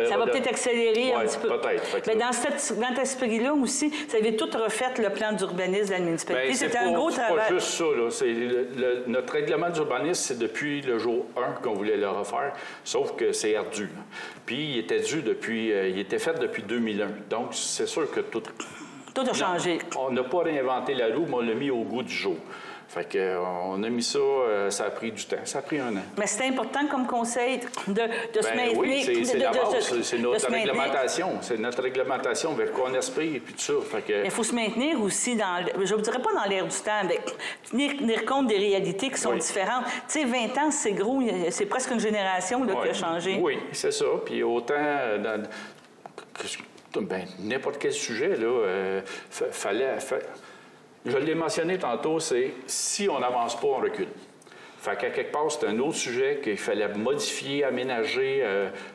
Speaker 1: Ça va peut-être accélérer un petit peu.
Speaker 2: Peut-être.
Speaker 1: Mais dans cet esprit-là aussi, vous avez tout refait le plan d'urbanisme de la municipalité. C'était un gros travail.
Speaker 2: C'est pas juste ça. Là. Notre règlement d'urbanisme, c'est depuis le jour 1 qu'on voulait le refaire, sauf que c'est ardu. Là. Puis il était il était fait depuis 2001. Donc, c'est sûr que tout
Speaker 1: a changé.
Speaker 2: On n'a pas réinventé la roue, mais on l'a mis au goût du jour. Fait qu'on a mis ça, ça a pris du temps. Ça a pris 1 an.
Speaker 1: Mais c'est important comme conseil de se maintenir.
Speaker 2: Oui, c'est la base. C'est notre réglementation. C'est notre réglementation vers quoi on aspire et puis tout ça.
Speaker 1: Mais il faut se maintenir aussi je ne dirais pas dans l'air du temps, mais tenir compte des réalités qui sont différentes. Tu sais, 20 ans, c'est gros. C'est presque une génération là, qui a changé.
Speaker 2: Oui, c'est ça. Puis autant n'importe quel sujet, là, je l'ai mentionné tantôt, c'est si on n'avance pas, on recule. Fait qu'à quelque part, c'est un autre sujet qu'il fallait modifier, aménager,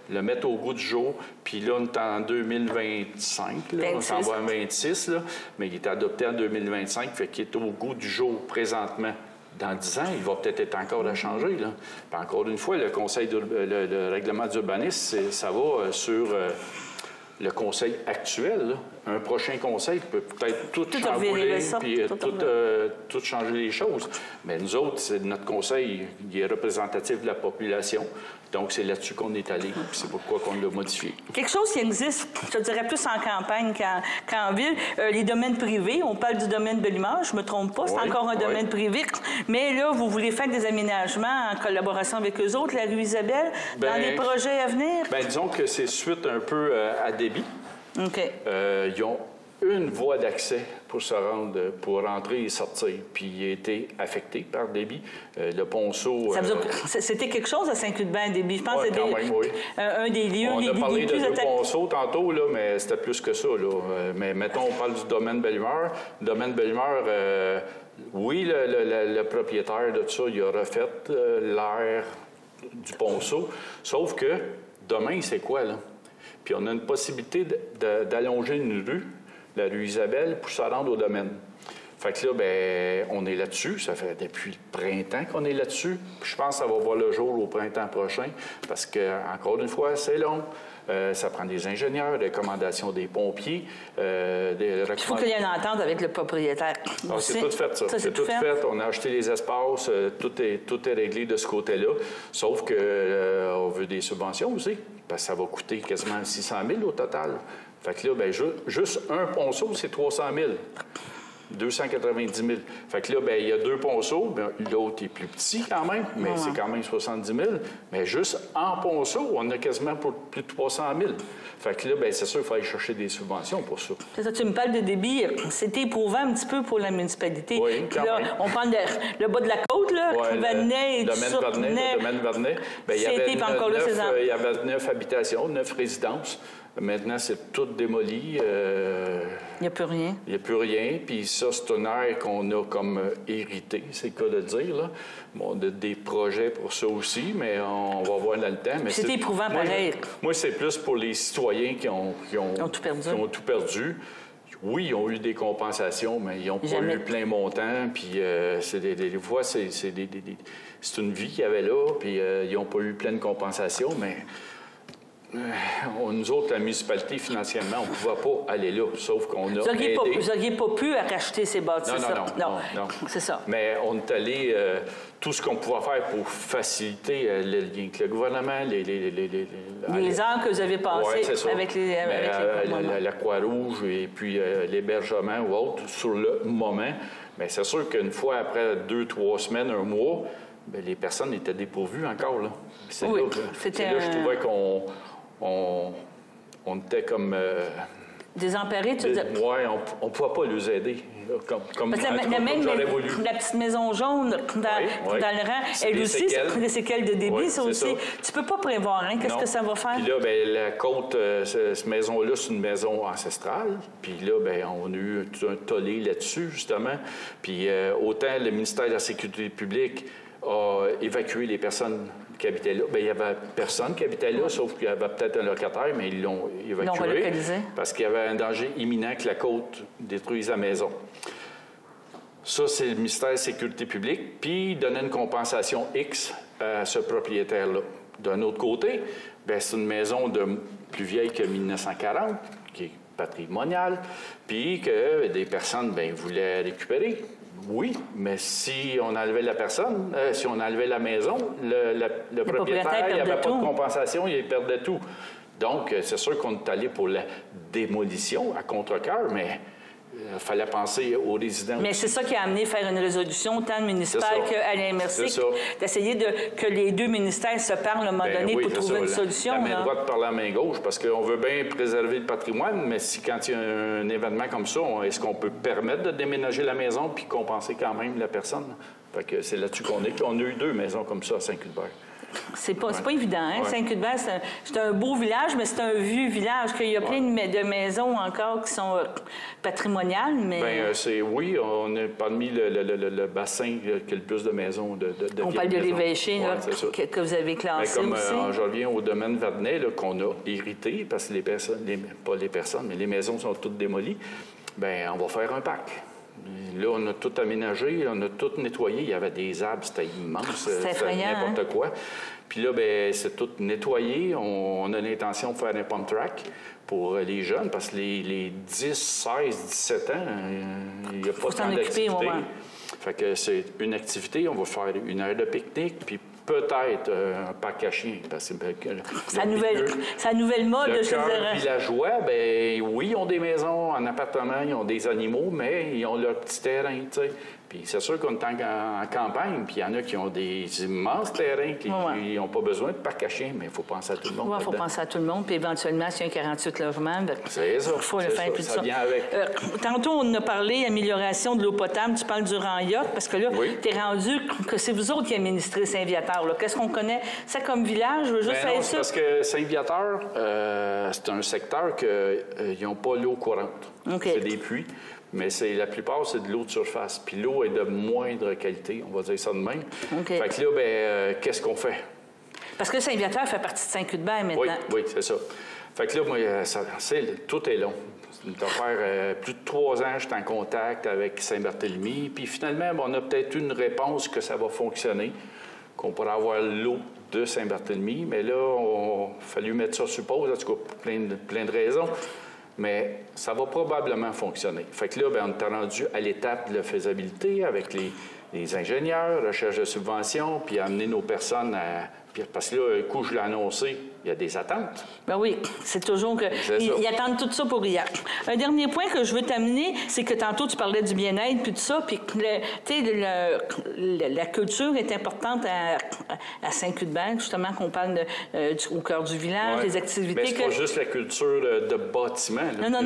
Speaker 2: le mettre au goût du jour. Puis là, on est en 2025, là, on s'en va en 26, là, mais il est adopté en 2025, fait qu'il est au goût du jour présentement. Dans 10 ans, il va peut-être être encore à changer. Là. Puis encore une fois, le règlement d'urbanisme, ça va sur le conseil actuel. Là. Un prochain conseil peut peut-être tout chambouler puis tout changer les choses. Mais nous autres, notre conseil, il est représentatif de la population. Donc, c'est là-dessus qu'on est allé. C'est pourquoi on l'a modifié.
Speaker 1: Quelque chose qui existe, je dirais plus en campagne qu'en ville, les domaines privés. On parle du domaine de l'image, je ne me trompe pas, c'est encore un domaine privé. Mais là, vous voulez faire des aménagements en collaboration avec eux autres, la rue Isabelle, dans les projets à venir?
Speaker 2: Bien, disons que c'est suite un peu à débit.
Speaker 1: OK.
Speaker 2: Ils ont une voie d'accès pour se rendre, pour rentrer et sortir. Puis il a été affecté par débit. Le ponceau...
Speaker 1: C'était quelque chose à Saint-Cuthbert, débit. Je pense que c'était un des lieux...
Speaker 2: On a parlé de 2 ponceaux tantôt, là, mais c'était plus que ça. Là. Mais mettons, on parle du domaine Belle-Humeur. Le domaine Belle-Humeur, oui, le propriétaire de tout ça, il a refait l'air du ponceau. Sauf que demain, c'est quoi, là? Puis on a une possibilité d'allonger une rue, la rue Isabelle, pour se rendre au domaine. Fait que là, bien, on est là-dessus. Ça fait depuis le printemps qu'on est là-dessus. Puis je pense que ça va voir le jour au printemps prochain parce que, encore une fois, c'est long. Ça prend des ingénieurs, des recommandations des pompiers.
Speaker 1: Il faut qu'il y ait une entente avec le propriétaire.
Speaker 2: C'est tout fait, ça. C'est tout fait. On a acheté les espaces. Tout est réglé de ce côté-là. Sauf qu'on veut des subventions aussi. Parce que ça va coûter quasiment 600 000 au total. Fait que là, bien, juste un ponceau, c'est 300 000. 290 000. Fait que là, bien, il y a 2 ponceaux. L'autre est plus petit quand même, mais c'est quand même 70 000. Mais juste en ponceau, on a quasiment pour plus de 300 000. Fait que là, bien, c'est sûr qu'il faut aller chercher des subventions pour ça.
Speaker 1: C'est ça, tu me parles de débit. C'était éprouvant un petit peu pour la municipalité.
Speaker 2: Oui, quand même.
Speaker 1: On parle le bas de la côte, là, qui venait et
Speaker 2: le domaine Vernet. Bien, il y avait 9 habitations, 9 résidences. Maintenant, c'est tout démoli.
Speaker 1: Il n'y a plus rien.
Speaker 2: Il n'y a plus rien. Puis ça, c'est un air qu'on a comme hérité, c'est le cas de dire. Là. Bon, on a des projets pour ça aussi, mais on va voir dans le temps.
Speaker 1: C'est éprouvant pareil.
Speaker 2: Moi, c'est plus pour les citoyens qui ont tout perdu. Oui, ils ont eu des compensations, mais ils n'ont pas eu plein montant. Puis des fois, c'est une vie qu'il y avait là, puis ils n'ont pas eu pleine compensation, mais... Nous autres, la municipalité, financièrement, on ne pouvait pas aller là, sauf qu'on a aidé.
Speaker 1: Vous n'auriez pas pu racheter ces bâtisses.
Speaker 2: Non. C'est ça. Mais on est allé tout ce qu'on pouvait faire pour faciliter le lien avec le gouvernement,
Speaker 1: les heures que vous avez passées avec les
Speaker 2: la Croix-Rouge et puis l'hébergement ou autre, sur le moment. Mais c'est sûr qu'une fois, après 2-3 semaines, 1 mois, bien, les personnes étaient dépourvues encore. Là. C'est là que je trouvais on était comme...
Speaker 1: désemparés, tu dis?
Speaker 2: Oui, on ne pouvait pas les aider. Comme j'aurais voulu.
Speaker 1: La petite maison jaune dans le rang, elle aussi, c'est des séquelles de débit, ça aussi. Tu ne peux pas prévoir, hein? Qu'est-ce que ça va faire?
Speaker 2: Puis là, bien, la côte, cette maison-là, c'est une maison ancestrale. Puis là, bien, on a eu un tollé là-dessus, justement. Puis autant le ministère de la Sécurité publique a évacué les personnes qui habitaient là. Bien, il n'y avait personne qui habitait là, sauf qu'il y avait peut-être un locataire, mais ils l'ont évacué parce qu'il y avait un danger imminent que la côte détruise la maison. Ça, c'est le ministère de la Sécurité publique, puis donner une compensation X à ce propriétaire-là. D'un autre côté, bien, c'est une maison plus vieille que 1940, qui est patrimoniale, puis que des personnes bien, voulaient récupérer. Oui, mais si on enlevait la personne, si on enlevait la maison, le propriétaire, il n'y avait pas de compensation, il perdait tout. Donc, c'est sûr qu'on est allé pour la démolition à contre-cœur, mais il fallait penser aux résidents.
Speaker 1: Mais c'est ça qui a amené à faire une résolution, tant le municipal qu'à la MRC, d'essayer que les deux ministères se parlent à un moment donné pour trouver une solution.
Speaker 2: La main droite par la main gauche, parce qu'on veut bien préserver le patrimoine, mais quand il y a un événement comme ça, est-ce qu'on peut permettre de déménager la maison puis compenser quand même la personne? Fait que c'est là-dessus qu'on est. On a eu 2 maisons comme ça à Saint-Cuthbert.
Speaker 1: C'est pas évident, hein? Saint-Cuthbert, c'est un beau village, mais c'est un vieux village. Il y a plein de maisons encore qui sont patrimoniales, mais...
Speaker 2: Bien, oui, on est parmi le bassin qui a le plus de maisons de
Speaker 1: on parle de l'évêché, que vous avez classé
Speaker 2: comme,
Speaker 1: aussi.
Speaker 2: Je reviens au domaine Vernet, qu'on a hérité, parce que pas les personnes, mais les maisons sont toutes démolies. Bien, on va faire un parc. Là, on a tout aménagé, on a tout nettoyé. Il y avait des arbres, c'était immense.
Speaker 1: C'était effrayant,
Speaker 2: n'importe quoi. Puis là, bien, c'est tout nettoyé. On a l'intention de faire un pump track pour les jeunes, parce que les 10, 16, 17 ans, il n'y a pas tant d'activité. Fait que c'est une activité. On va faire une heure de pique-nique, puis peut-être un parc à chiens.
Speaker 1: Sa nouvelle mode,
Speaker 2: le
Speaker 1: je dirais.
Speaker 2: Villageois, bien, oui, ils ont des maisons en appartement, ils ont des animaux, mais ils ont leur petit terrain, tu sais. Puis c'est sûr qu'on est en campagne, puis il y en a qui ont des immenses terrains qui n'ont pas besoin de parc à chiens, mais il faut penser à tout le monde.
Speaker 1: Oui, il faut penser à tout le monde, puis éventuellement, s'il y a un 48 logements,
Speaker 2: c'est ça.
Speaker 1: Il faut le faire, puis
Speaker 2: ça vient avec.
Speaker 1: Tantôt, on a parlé amélioration de l'eau potable, tu parles du Ranyoc, parce que là, tu es rendu que c'est vous autres qui administrez Saint-Viateur. Qu'est-ce qu'on connaît ça comme village? Je veux juste faire ça.
Speaker 2: Parce que Saint-Viateur, c'est un secteur qu'ils n'ont pas l'eau courante. C'est des puits. Mais la plupart, c'est de l'eau de surface. Puis l'eau est de moindre qualité, on va dire ça de même. Fait que là, bien, qu'est-ce qu'on fait?
Speaker 1: Parce que Saint-Viateur fait partie de Saint-Cuthbert maintenant.
Speaker 2: Oui, c'est ça. Fait que là, moi, tout est long. Ça va faire plus de 3 ans que je suis en contact avec Saint-Barthélemy. Puis finalement, on a peut-être une réponse que ça va fonctionner, qu'on pourrait avoir l'eau de Saint-Barthélemy. Mais là, il a fallu mettre ça sur pause, en tout cas, pour plein de raisons. Mais ça va probablement fonctionner. Fait que là, bien, on est rendu à l'étape de la faisabilité avec les ingénieurs, recherche de subventions, puis amener nos personnes à... Parce que là, un coup, je l'ai annoncé, il y a des attentes.
Speaker 1: Bien oui, c'est toujours que... Ils attendent tout ça pour hier. Un dernier point que je veux t'amener, c'est que tantôt, tu parlais du bien-être puis tout ça, puis la culture est importante à Saint-Cuthbert, justement, qu'on parle au cœur du village, les activités...
Speaker 2: Mais c'est pas juste la culture de bâtiment.
Speaker 1: Non,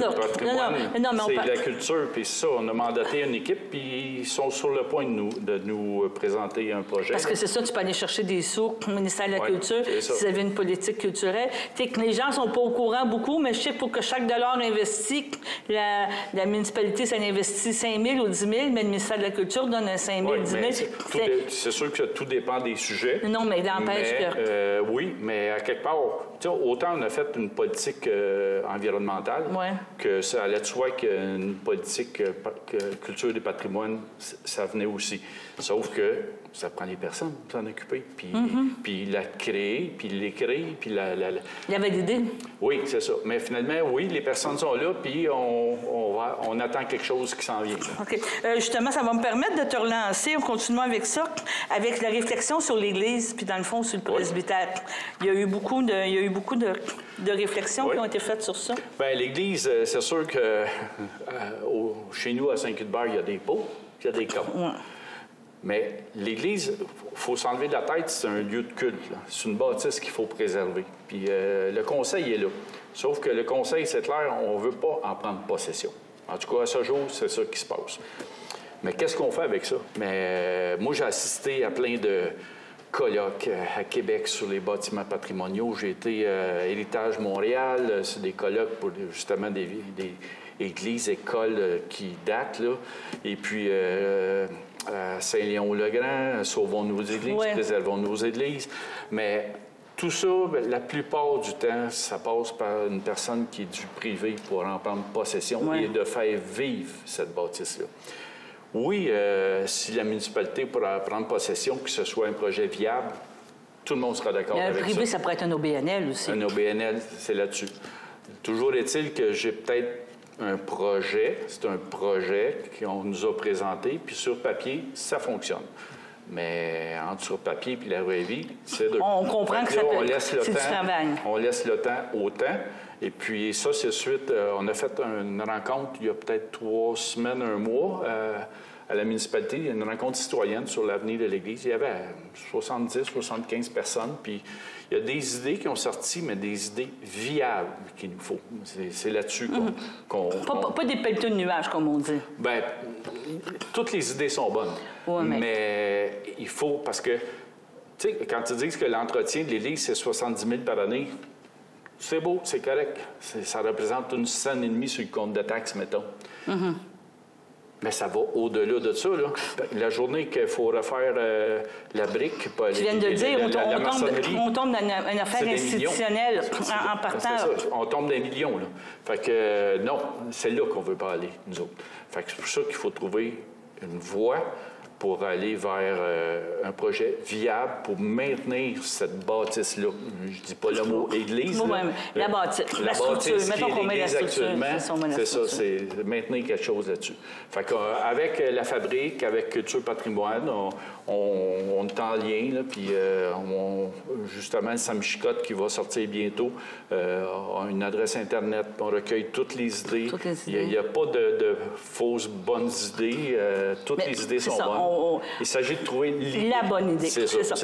Speaker 2: c'est la culture, puis ça, on a mandaté une équipe, puis ils sont sur le point de nous présenter un projet.
Speaker 1: Parce que c'est ça, tu peux aller chercher des sous au ministère de la Culture, si vous avez une politique culturelle. Que les gens ne sont pas au courant beaucoup, mais je sais que pour que chaque dollar investi, la municipalité, ça investit 5 000 ou 10 000, mais le ministère de la Culture donne un 5 000, 10 000.
Speaker 2: C'est sûr que tout dépend des sujets.
Speaker 1: Non, mais n'empêche que...
Speaker 2: oui, mais à quelque part, autant on a fait une politique environnementale que ça allait de soi qu'une politique culture des patrimoines, ça venait aussi. Sauf que ça prend les personnes pour s'en occuper, puis la créer, puis l'écrire, puis la...
Speaker 1: Il y avait l'idée.
Speaker 2: Oui, c'est ça. Mais finalement, oui, les personnes sont là, puis on attend quelque chose qui s'en vient.
Speaker 1: OK. Justement, ça va me permettre de te relancer, en continuant avec ça, avec la réflexion sur l'Église, puis dans le fond, sur le presbytère. Il y a eu beaucoup de réflexions qui ont été faites sur ça.
Speaker 2: Bien, l'Église, c'est sûr que chez nous, à Saint-Cuthbert, il y a des pots, il y a des camps. Mais l'Église, il faut s'enlever de la tête, c'est un lieu de culte. C'est une bâtisse qu'il faut préserver. Puis le conseil est là. Sauf que le conseil, c'est clair, on ne veut pas en prendre possession. En tout cas, à ce jour, c'est ça qui se passe. Mais qu'est-ce qu'on fait avec ça? Mais moi, j'ai assisté à plein de colloques à Québec sur les bâtiments patrimoniaux. J'ai été à Héritage Montréal, c'est des colloques pour justement des églises, écoles qui datent, là. Et puis... à Saint-Léon-le-Grand, sauvons nos églises, préservons nos églises. Mais tout ça, la plupart du temps, ça passe par une personne qui est du privé pour en prendre possession et de faire vivre cette bâtisse-là. Oui, si la municipalité pourra prendre possession, que ce soit un projet viable, tout le monde sera d'accord avec ça.
Speaker 1: Privé, ça pourrait être un OBNL aussi.
Speaker 2: Un OBNL, c'est là-dessus. Toujours est-il que j'ai peut-être un projet, c'est un projet qu'on nous a présenté, puis sur papier, ça fonctionne. Mais entre sur papier et la vraie vie, c'est deux.
Speaker 1: On comprend que ça peut être du travail.
Speaker 2: On laisse le temps au temps. Et puis ça, c'est suite. On a fait une rencontre il y a peut-être 3 semaines, 1 mois, à la municipalité, une rencontre citoyenne sur l'avenir de l'Église. Il y avait 70, 75 personnes. Puis il y a des idées qui ont sorti, mais des idées viables qu'il nous faut. C'est là-dessus qu'on...
Speaker 1: Pas des pelleteux de nuages, comme on dit.
Speaker 2: Bien, toutes les idées sont bonnes.
Speaker 1: Ouais,
Speaker 2: mais il faut, parce que, tu sais, quand tu dis que l'entretien de l'Église, c'est 70 000 par année, c'est beau, c'est correct. Ça représente une centaine et demie sur le compte de taxes, mettons. Mais ça va au-delà de ça, là. La journée qu'il faut refaire la brique...
Speaker 1: Tu viens de le dire, on tombe dans une affaire institutionnelle en partant.
Speaker 2: C'est ça, on tombe dans des millions, là. Fait que non, c'est là qu'on veut pas aller, nous autres. Fait que c'est pour ça qu'il faut trouver une voie pour aller vers un projet viable pour maintenir cette bâtisse-là. Je dis pas le mot église.
Speaker 1: Oui, la bâtisse, la structure. Mettons qu'on met la structure.
Speaker 2: C'est ça, c'est maintenir quelque chose là-dessus. Fait qu'avec la fabrique, avec Culture Patrimoine, on est en lien, là, puis justement, Sam Chicotte, qui va sortir bientôt, a une adresse Internet, on recueille toutes les idées. Il n'y a pas de fausses bonnes idées. Toutes les idées sont bonnes. Il s'agit de trouver
Speaker 1: la bonne idée.
Speaker 2: C'est ça.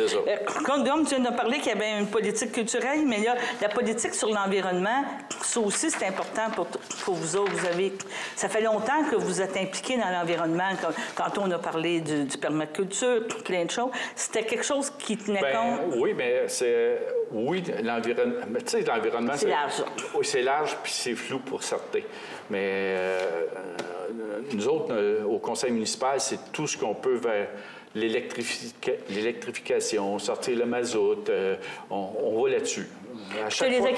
Speaker 1: Comme tu viens de parler qu'il y avait une politique culturelle, mais là, la politique sur l'environnement, ça aussi, c'est important pour vous autres. Ça fait longtemps que vous êtes impliqués dans l'environnement. Quand on a parlé du permaculture, plein de choses, c'était quelque chose qui tenait compte.
Speaker 2: Oui, mais l'environnement. Tu sais, l'environnement,
Speaker 1: c'est large.
Speaker 2: Oui, c'est large, puis c'est flou pour certains. Mais nous autres, au conseil municipal, c'est tout ce qu'on peut vers l'électrification, sortir le mazout. On va là-dessus. À chaque fois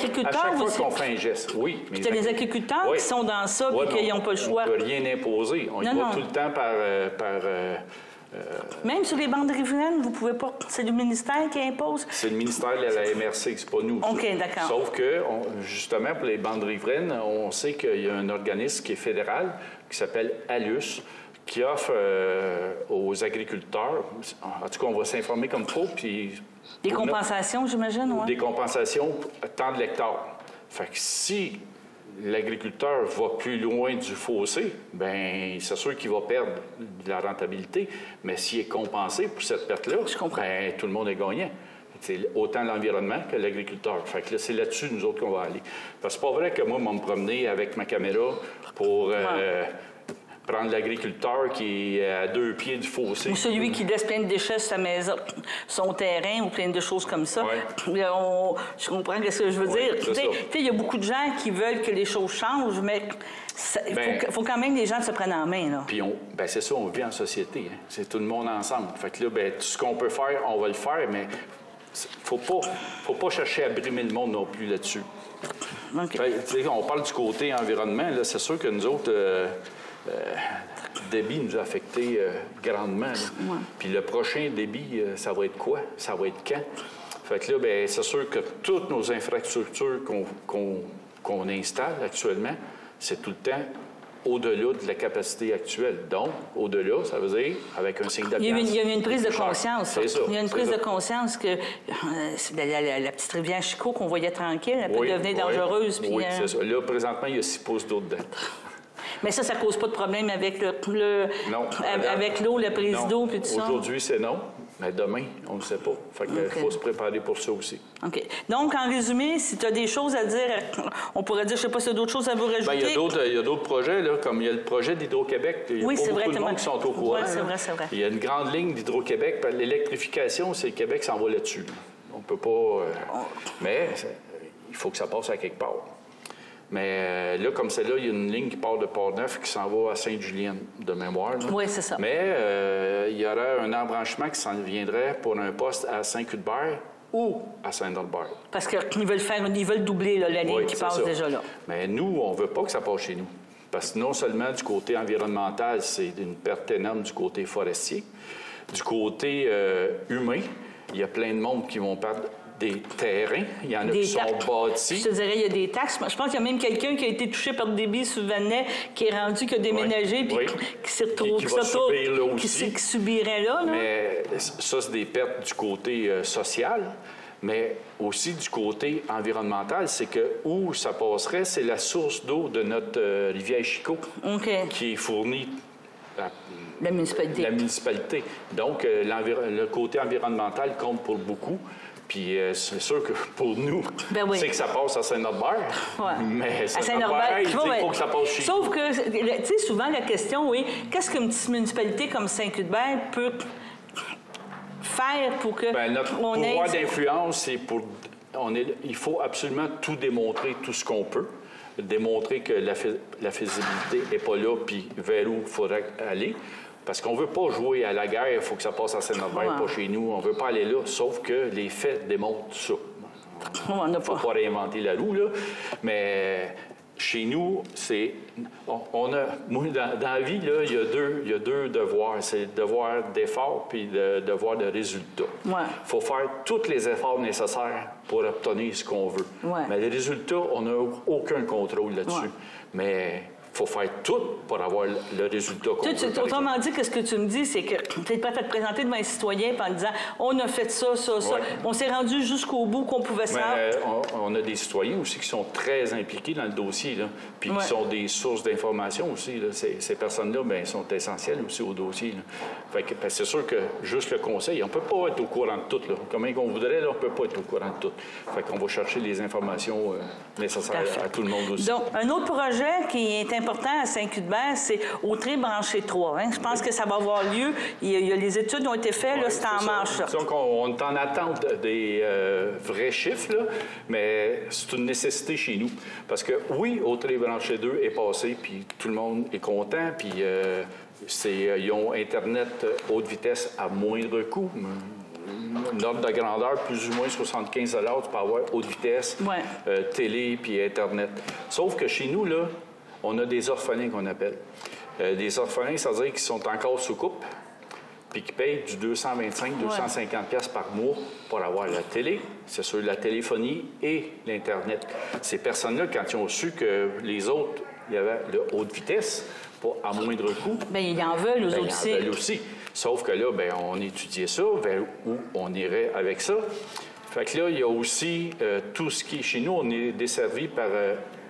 Speaker 2: qu'on fait un geste, oui.
Speaker 1: Puis tu as les agriculteurs qui sont dans ça et qui n'ont pas le choix.
Speaker 2: On ne peut rien imposer. On y va tout le temps par
Speaker 1: même sur les bandes riveraines, vous pouvez pas... C'est le ministère qui impose?
Speaker 2: C'est le ministère de la MRC, c'est pas nous.
Speaker 1: OK, d'accord.
Speaker 2: Sauf que, justement, pour les bandes riveraines, on sait qu'il y a un organisme qui est fédéral, qui s'appelle ALUS, qui offre aux agriculteurs, en tout cas, on va s'informer comme il faut, puis...
Speaker 1: Des compensations, j'imagine, oui?
Speaker 2: Des compensations tant de l'hectare. Fait que si l'agriculteur va plus loin du fossé, bien, c'est sûr qu'il va perdre de la rentabilité. Mais s'il est compensé pour cette perte-là, bien, tout le monde est gagnant. C'est autant l'environnement que l'agriculteur. Fait que là, c'est là-dessus, nous autres, qu'on va aller. Parce que c'est pas vrai que moi, je vais me promener avec ma caméra pour... prendre l'agriculteur qui est à 2 pieds du fossé.
Speaker 1: Ou celui qui laisse plein de déchets sur sa maison, son terrain ou plein de choses comme ça.
Speaker 2: Ouais.
Speaker 1: Je comprends ce que je veux dire. Il y a beaucoup de gens qui veulent que les choses changent, mais il faut quand même que les gens se prennent en main. Là.
Speaker 2: Puis c'est ça, on vit en société. Hein. C'est tout le monde ensemble. Fait que là, tout ce qu'on peut faire, on va le faire, mais faut pas chercher à brimer le monde non plus là-dessus.
Speaker 1: Okay.
Speaker 2: Fait, on parle du côté environnement. Là, c'est sûr que nous autres... débit nous a affecté grandement. Ouais. Puis le prochain débit, ça va être quoi? Ça va être quand? Fait que là, c'est sûr que toutes nos infrastructures qu'on installe actuellement, c'est tout le temps au-delà de la capacité actuelle. Donc, au-delà, ça veut dire avec un signe d'absence.
Speaker 1: Il y a eu une prise de conscience.
Speaker 2: C'est ça.
Speaker 1: Il y a une prise de conscience que la petite rivière Chicot qu'on voyait tranquille, elle peut devenir dangereuse.
Speaker 2: Oui, c'est ça. Là, présentement, il y a 6 pouces d'eau dedans.
Speaker 1: Mais ça ne cause pas de problème avec avec l'eau, la prise d'eau et tout ça?
Speaker 2: Aujourd'hui, c'est non. Mais demain, on ne sait pas. Fait qu'il faut se préparer pour ça aussi.
Speaker 1: OK. Donc, en résumé, si tu as des choses à dire, on pourrait dire, je ne sais pas s'il y a d'autres choses à vous rajouter.
Speaker 2: Il y a d'autres projets, là, comme il y a le projet d'Hydro-Québec. Il y a pas beaucoup de monde qui sont au courant.
Speaker 1: Oui, c'est vrai.
Speaker 2: Il y a une grande ligne d'Hydro-Québec. L'électrification, c'est le Québec s'en va là-dessus. On ne peut pas... Mais il faut que ça passe à quelque part. Mais là, comme celle-là, il y a une ligne qui part de Port-Neuf qui s'en va à Sainte-Julienne, de mémoire. Là.
Speaker 1: Oui, c'est ça.
Speaker 2: Mais il y aurait un embranchement qui s'en viendrait pour un poste à Saint-Cuthbert ou à Saint-Norbert.
Speaker 1: Parce qu'ils veulent doubler là, la ligne qui passe déjà là.
Speaker 2: Mais nous, on ne veut pas que ça passe chez nous. Parce que non seulement du côté environnemental, c'est une perte énorme du côté forestier, du côté humain, il y a plein de monde qui vont perdre des terrains. Il y en a qui sont bâtis.
Speaker 1: Je te dirais, il y a des taxes. Je pense qu'il y a même quelqu'un qui a été touché par le débit sous Vanet, qui est rendu, qui a déménagé, puis qui s'est retrouvé, qui subirait là.
Speaker 2: Mais ça, c'est des pertes du côté social. Mais aussi du côté environnemental, c'est que où ça passerait, c'est la source d'eau de notre rivière Chicot, qui est fournie à
Speaker 1: la municipalité.
Speaker 2: Donc, le côté environnemental compte pour beaucoup. Puis c'est sûr que pour nous, c'est que ça passe à Saint-Norbert.
Speaker 1: Ouais.
Speaker 2: Mais Saint-Norbert, il faut que ça passe chez nous.
Speaker 1: Sauf que, tu sais, souvent la question, qu'est-ce qu'une petite municipalité comme Saint-Cuthbert peut faire pour que
Speaker 2: notre pouvoir d'influence, c'est pour... il faut absolument tout démontrer, tout ce qu'on peut. Démontrer que la faisabilité n'est pas là, puis vers où il faudrait aller. Parce qu'on ne veut pas jouer à la guerre, il faut que ça passe à Saint-Norbert, pas chez nous. On ne veut pas aller là, sauf que les faits démontrent ça. Il ne faut pas réinventer la roue, là. Mais chez nous, c'est... Moi, dans la vie, là, il y a deux devoirs. C'est le devoir d'effort puis le devoir de résultat. Il faut faire tous les efforts nécessaires pour obtenir ce qu'on veut. Mais les résultats, on n'a aucun contrôle là-dessus. Mais... il faut faire tout pour avoir le résultat qu'on veut.
Speaker 1: Autrement dit, ce que tu me dis, c'est que tu es prêt à te présenter devant un citoyen en disant « on a fait ça, ça, ça ». On s'est rendu jusqu'au bout qu'on pouvait se faire.
Speaker 2: On a des citoyens aussi qui sont très impliqués dans le dossier, là, puis qui sont des sources d'information aussi. Là. Ces personnes-là, sont essentielles aussi au dossier. Fait que, c'est sûr que juste le conseil, on ne peut pas être au courant de tout. Là. Comme on voudrait, là, on ne peut pas être au courant de tout. Fait qu'on va chercher les informations nécessaires à tout le monde aussi.
Speaker 1: Donc, un autre projet qui est important à Saint-Cuthbert, c'est Autrey branché 3. Je pense que ça va avoir lieu. Les études ont été faites, là, c'est en marche.
Speaker 2: Donc, on est en attente des vrais chiffres, là, mais c'est une nécessité chez nous. Parce que, oui, Autrey branché 2 est passé, puis tout le monde est content, puis ils ont Internet haute vitesse à moindre coût. Une ordre de grandeur, plus ou moins 75 $, tu peux avoir haute vitesse, télé puis Internet. Sauf que chez nous, là, on a des orphelins qu'on appelle. Des orphelins, ça veut dire qu'ils sont encore sous coupe, puis qui payent du 225-250 $ par mois pour avoir la télé, c'est sûr, la téléphonie et l'Internet. Ces personnes-là, quand ils ont su que les autres, il y avait le haute vitesse, pas à moindre coût...
Speaker 1: Bien, ils en veulent, eux aussi.
Speaker 2: Ils en veulent aussi. Sauf que là, on étudiait ça, vers où on irait avec ça. Fait que là, il y a aussi tout ce qui... Chez nous, on est desservi par...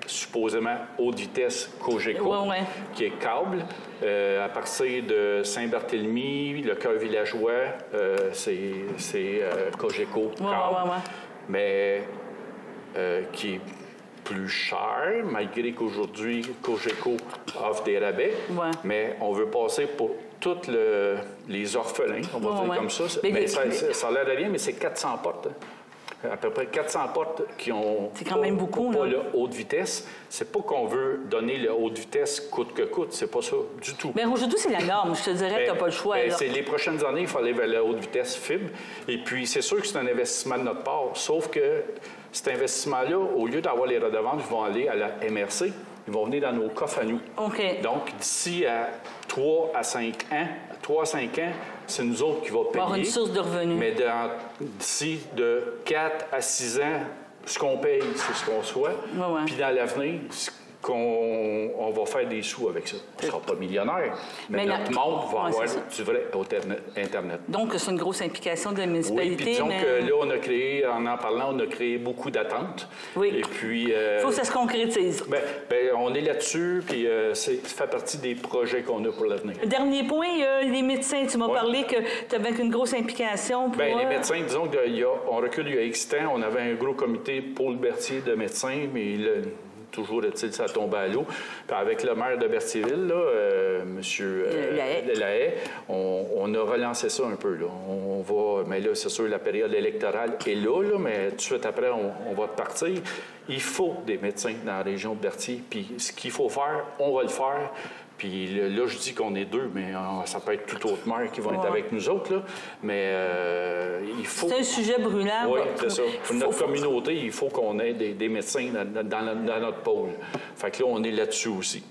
Speaker 2: supposément haute vitesse Cogeco, qui est câble. À partir de Saint-Barthélemy, le cœur villageois, c'est Cogeco câble. Mais qui est plus cher, malgré qu'aujourd'hui, Cogeco offre des rabais. Mais on veut passer pour tous les orphelins, on va dire comme ça. Mais ça a l'air de rien, mais c'est 400 portes. À peu près 400 portes qui ont
Speaker 1: quand même beaucoup,
Speaker 2: pas la haute vitesse. C'est pas qu'on veut donner la haute vitesse coûte que coûte. C'est pas ça du tout.
Speaker 1: Mais aujourd'hui, c'est la norme. Je te dirais que tu n'as pas le choix.
Speaker 2: C'est les prochaines années, il faut aller vers la haute vitesse fibre. Et puis, c'est sûr que c'est un investissement de notre part. Sauf que cet investissement-là, au lieu d'avoir les redevances, ils vont aller à la MRC. Ils vont venir dans nos coffres à nous. Donc, d'ici à 3 à 5 ans, c'est nous autres qui va payer.
Speaker 1: Avoir une source de revenus.
Speaker 2: Mais d'ici de 4 à 6 ans, ce qu'on paye, c'est ce qu'on soit. Puis dans l'avenir, on va faire des sous avec ça. On ne sera pas millionnaire, mais notre monde va avoir du vrai Internet.
Speaker 1: Donc, c'est une grosse implication de la municipalité.
Speaker 2: Oui, puis disons que là, on a créé, en parlant, on a créé beaucoup d'attentes. Et puis...
Speaker 1: il faut que ça se concrétise.
Speaker 2: On est là-dessus, puis ça fait partie des projets qu'on a pour l'avenir.
Speaker 1: Dernier point, les médecins. Tu m'as parlé que tu avais une grosse implication pour...
Speaker 2: Les médecins, disons qu'on recule il y a X temps. On avait un gros comité Paul Berthier de médecins, mais toujours est-il, ça tombe à l'eau. Puis avec le maire de Berthierville, M. Lahaye, on a relancé ça un peu. Là. On va, mais là, c'est sûr, la période électorale est là, mais tout de suite après, on va partir. Il faut des médecins dans la région de Berthier. Puis ce qu'il faut faire, on va le faire. Puis là, je dis qu'on est deux, mais ça peut être tout autre maire qui vont être avec nous autres. Là. Mais il faut...
Speaker 1: C'est un sujet brûlant.
Speaker 2: Oui, c'est ça. Pour notre communauté, il faut qu'on ait des médecins dans notre pôle. Fait que là, on est là-dessus aussi.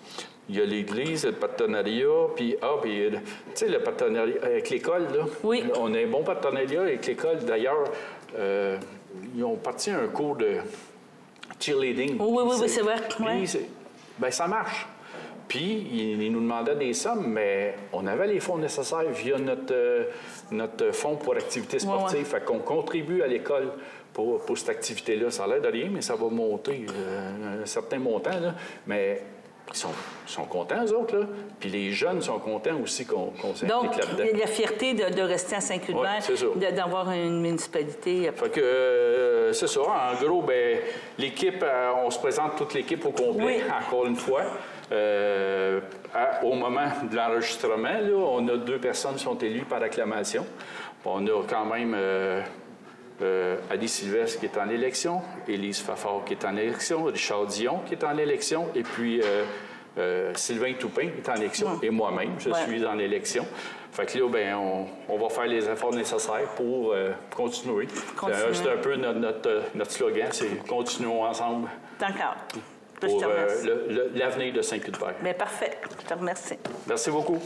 Speaker 2: il y a l'Église, le partenariat, puis tu sais, le partenariat avec l'école, là.
Speaker 1: Oui.
Speaker 2: On a un bon partenariat avec l'école. D'ailleurs, ils ont parti un cours de cheerleading.
Speaker 1: Oui, c'est vrai. Ouais.
Speaker 2: Bien, ça marche. Puis, ils nous demandaient des sommes, mais on avait les fonds nécessaires via notre fonds pour activités sportives.
Speaker 1: Ouais.
Speaker 2: Fait qu'on contribue à l'école pour cette activité-là. Ça a l'air de rien, mais ça va monter un certain montant, là. Mais ils sont contents, eux autres, là. Puis les jeunes sont contents aussi qu'on s'implique là-dedans.
Speaker 1: Donc, il y a la fierté de rester à Saint-Cuthbert, d'avoir une municipalité.
Speaker 2: Fait que c'est ça. En gros, ben l'équipe, on se présente toute l'équipe au complet, encore une fois. Au moment de l'enregistrement, là, on a 2 personnes qui sont élues par acclamation. On a quand même Adi Sylvestre qui est en élection, Élise Fafard qui est en élection, Richard Dion qui est en élection, et puis Sylvain Toupin qui est en élection, et moi-même, je suis en élection. Fait que là, ben, on va faire les efforts nécessaires pour continuer. C'est un peu notre slogan, c'est « Continuons ensemble ».
Speaker 1: D'accord.
Speaker 2: Pour l'avenir de Saint-Cuthbert.
Speaker 1: Bien, parfait. Je te remercie.
Speaker 2: Merci beaucoup.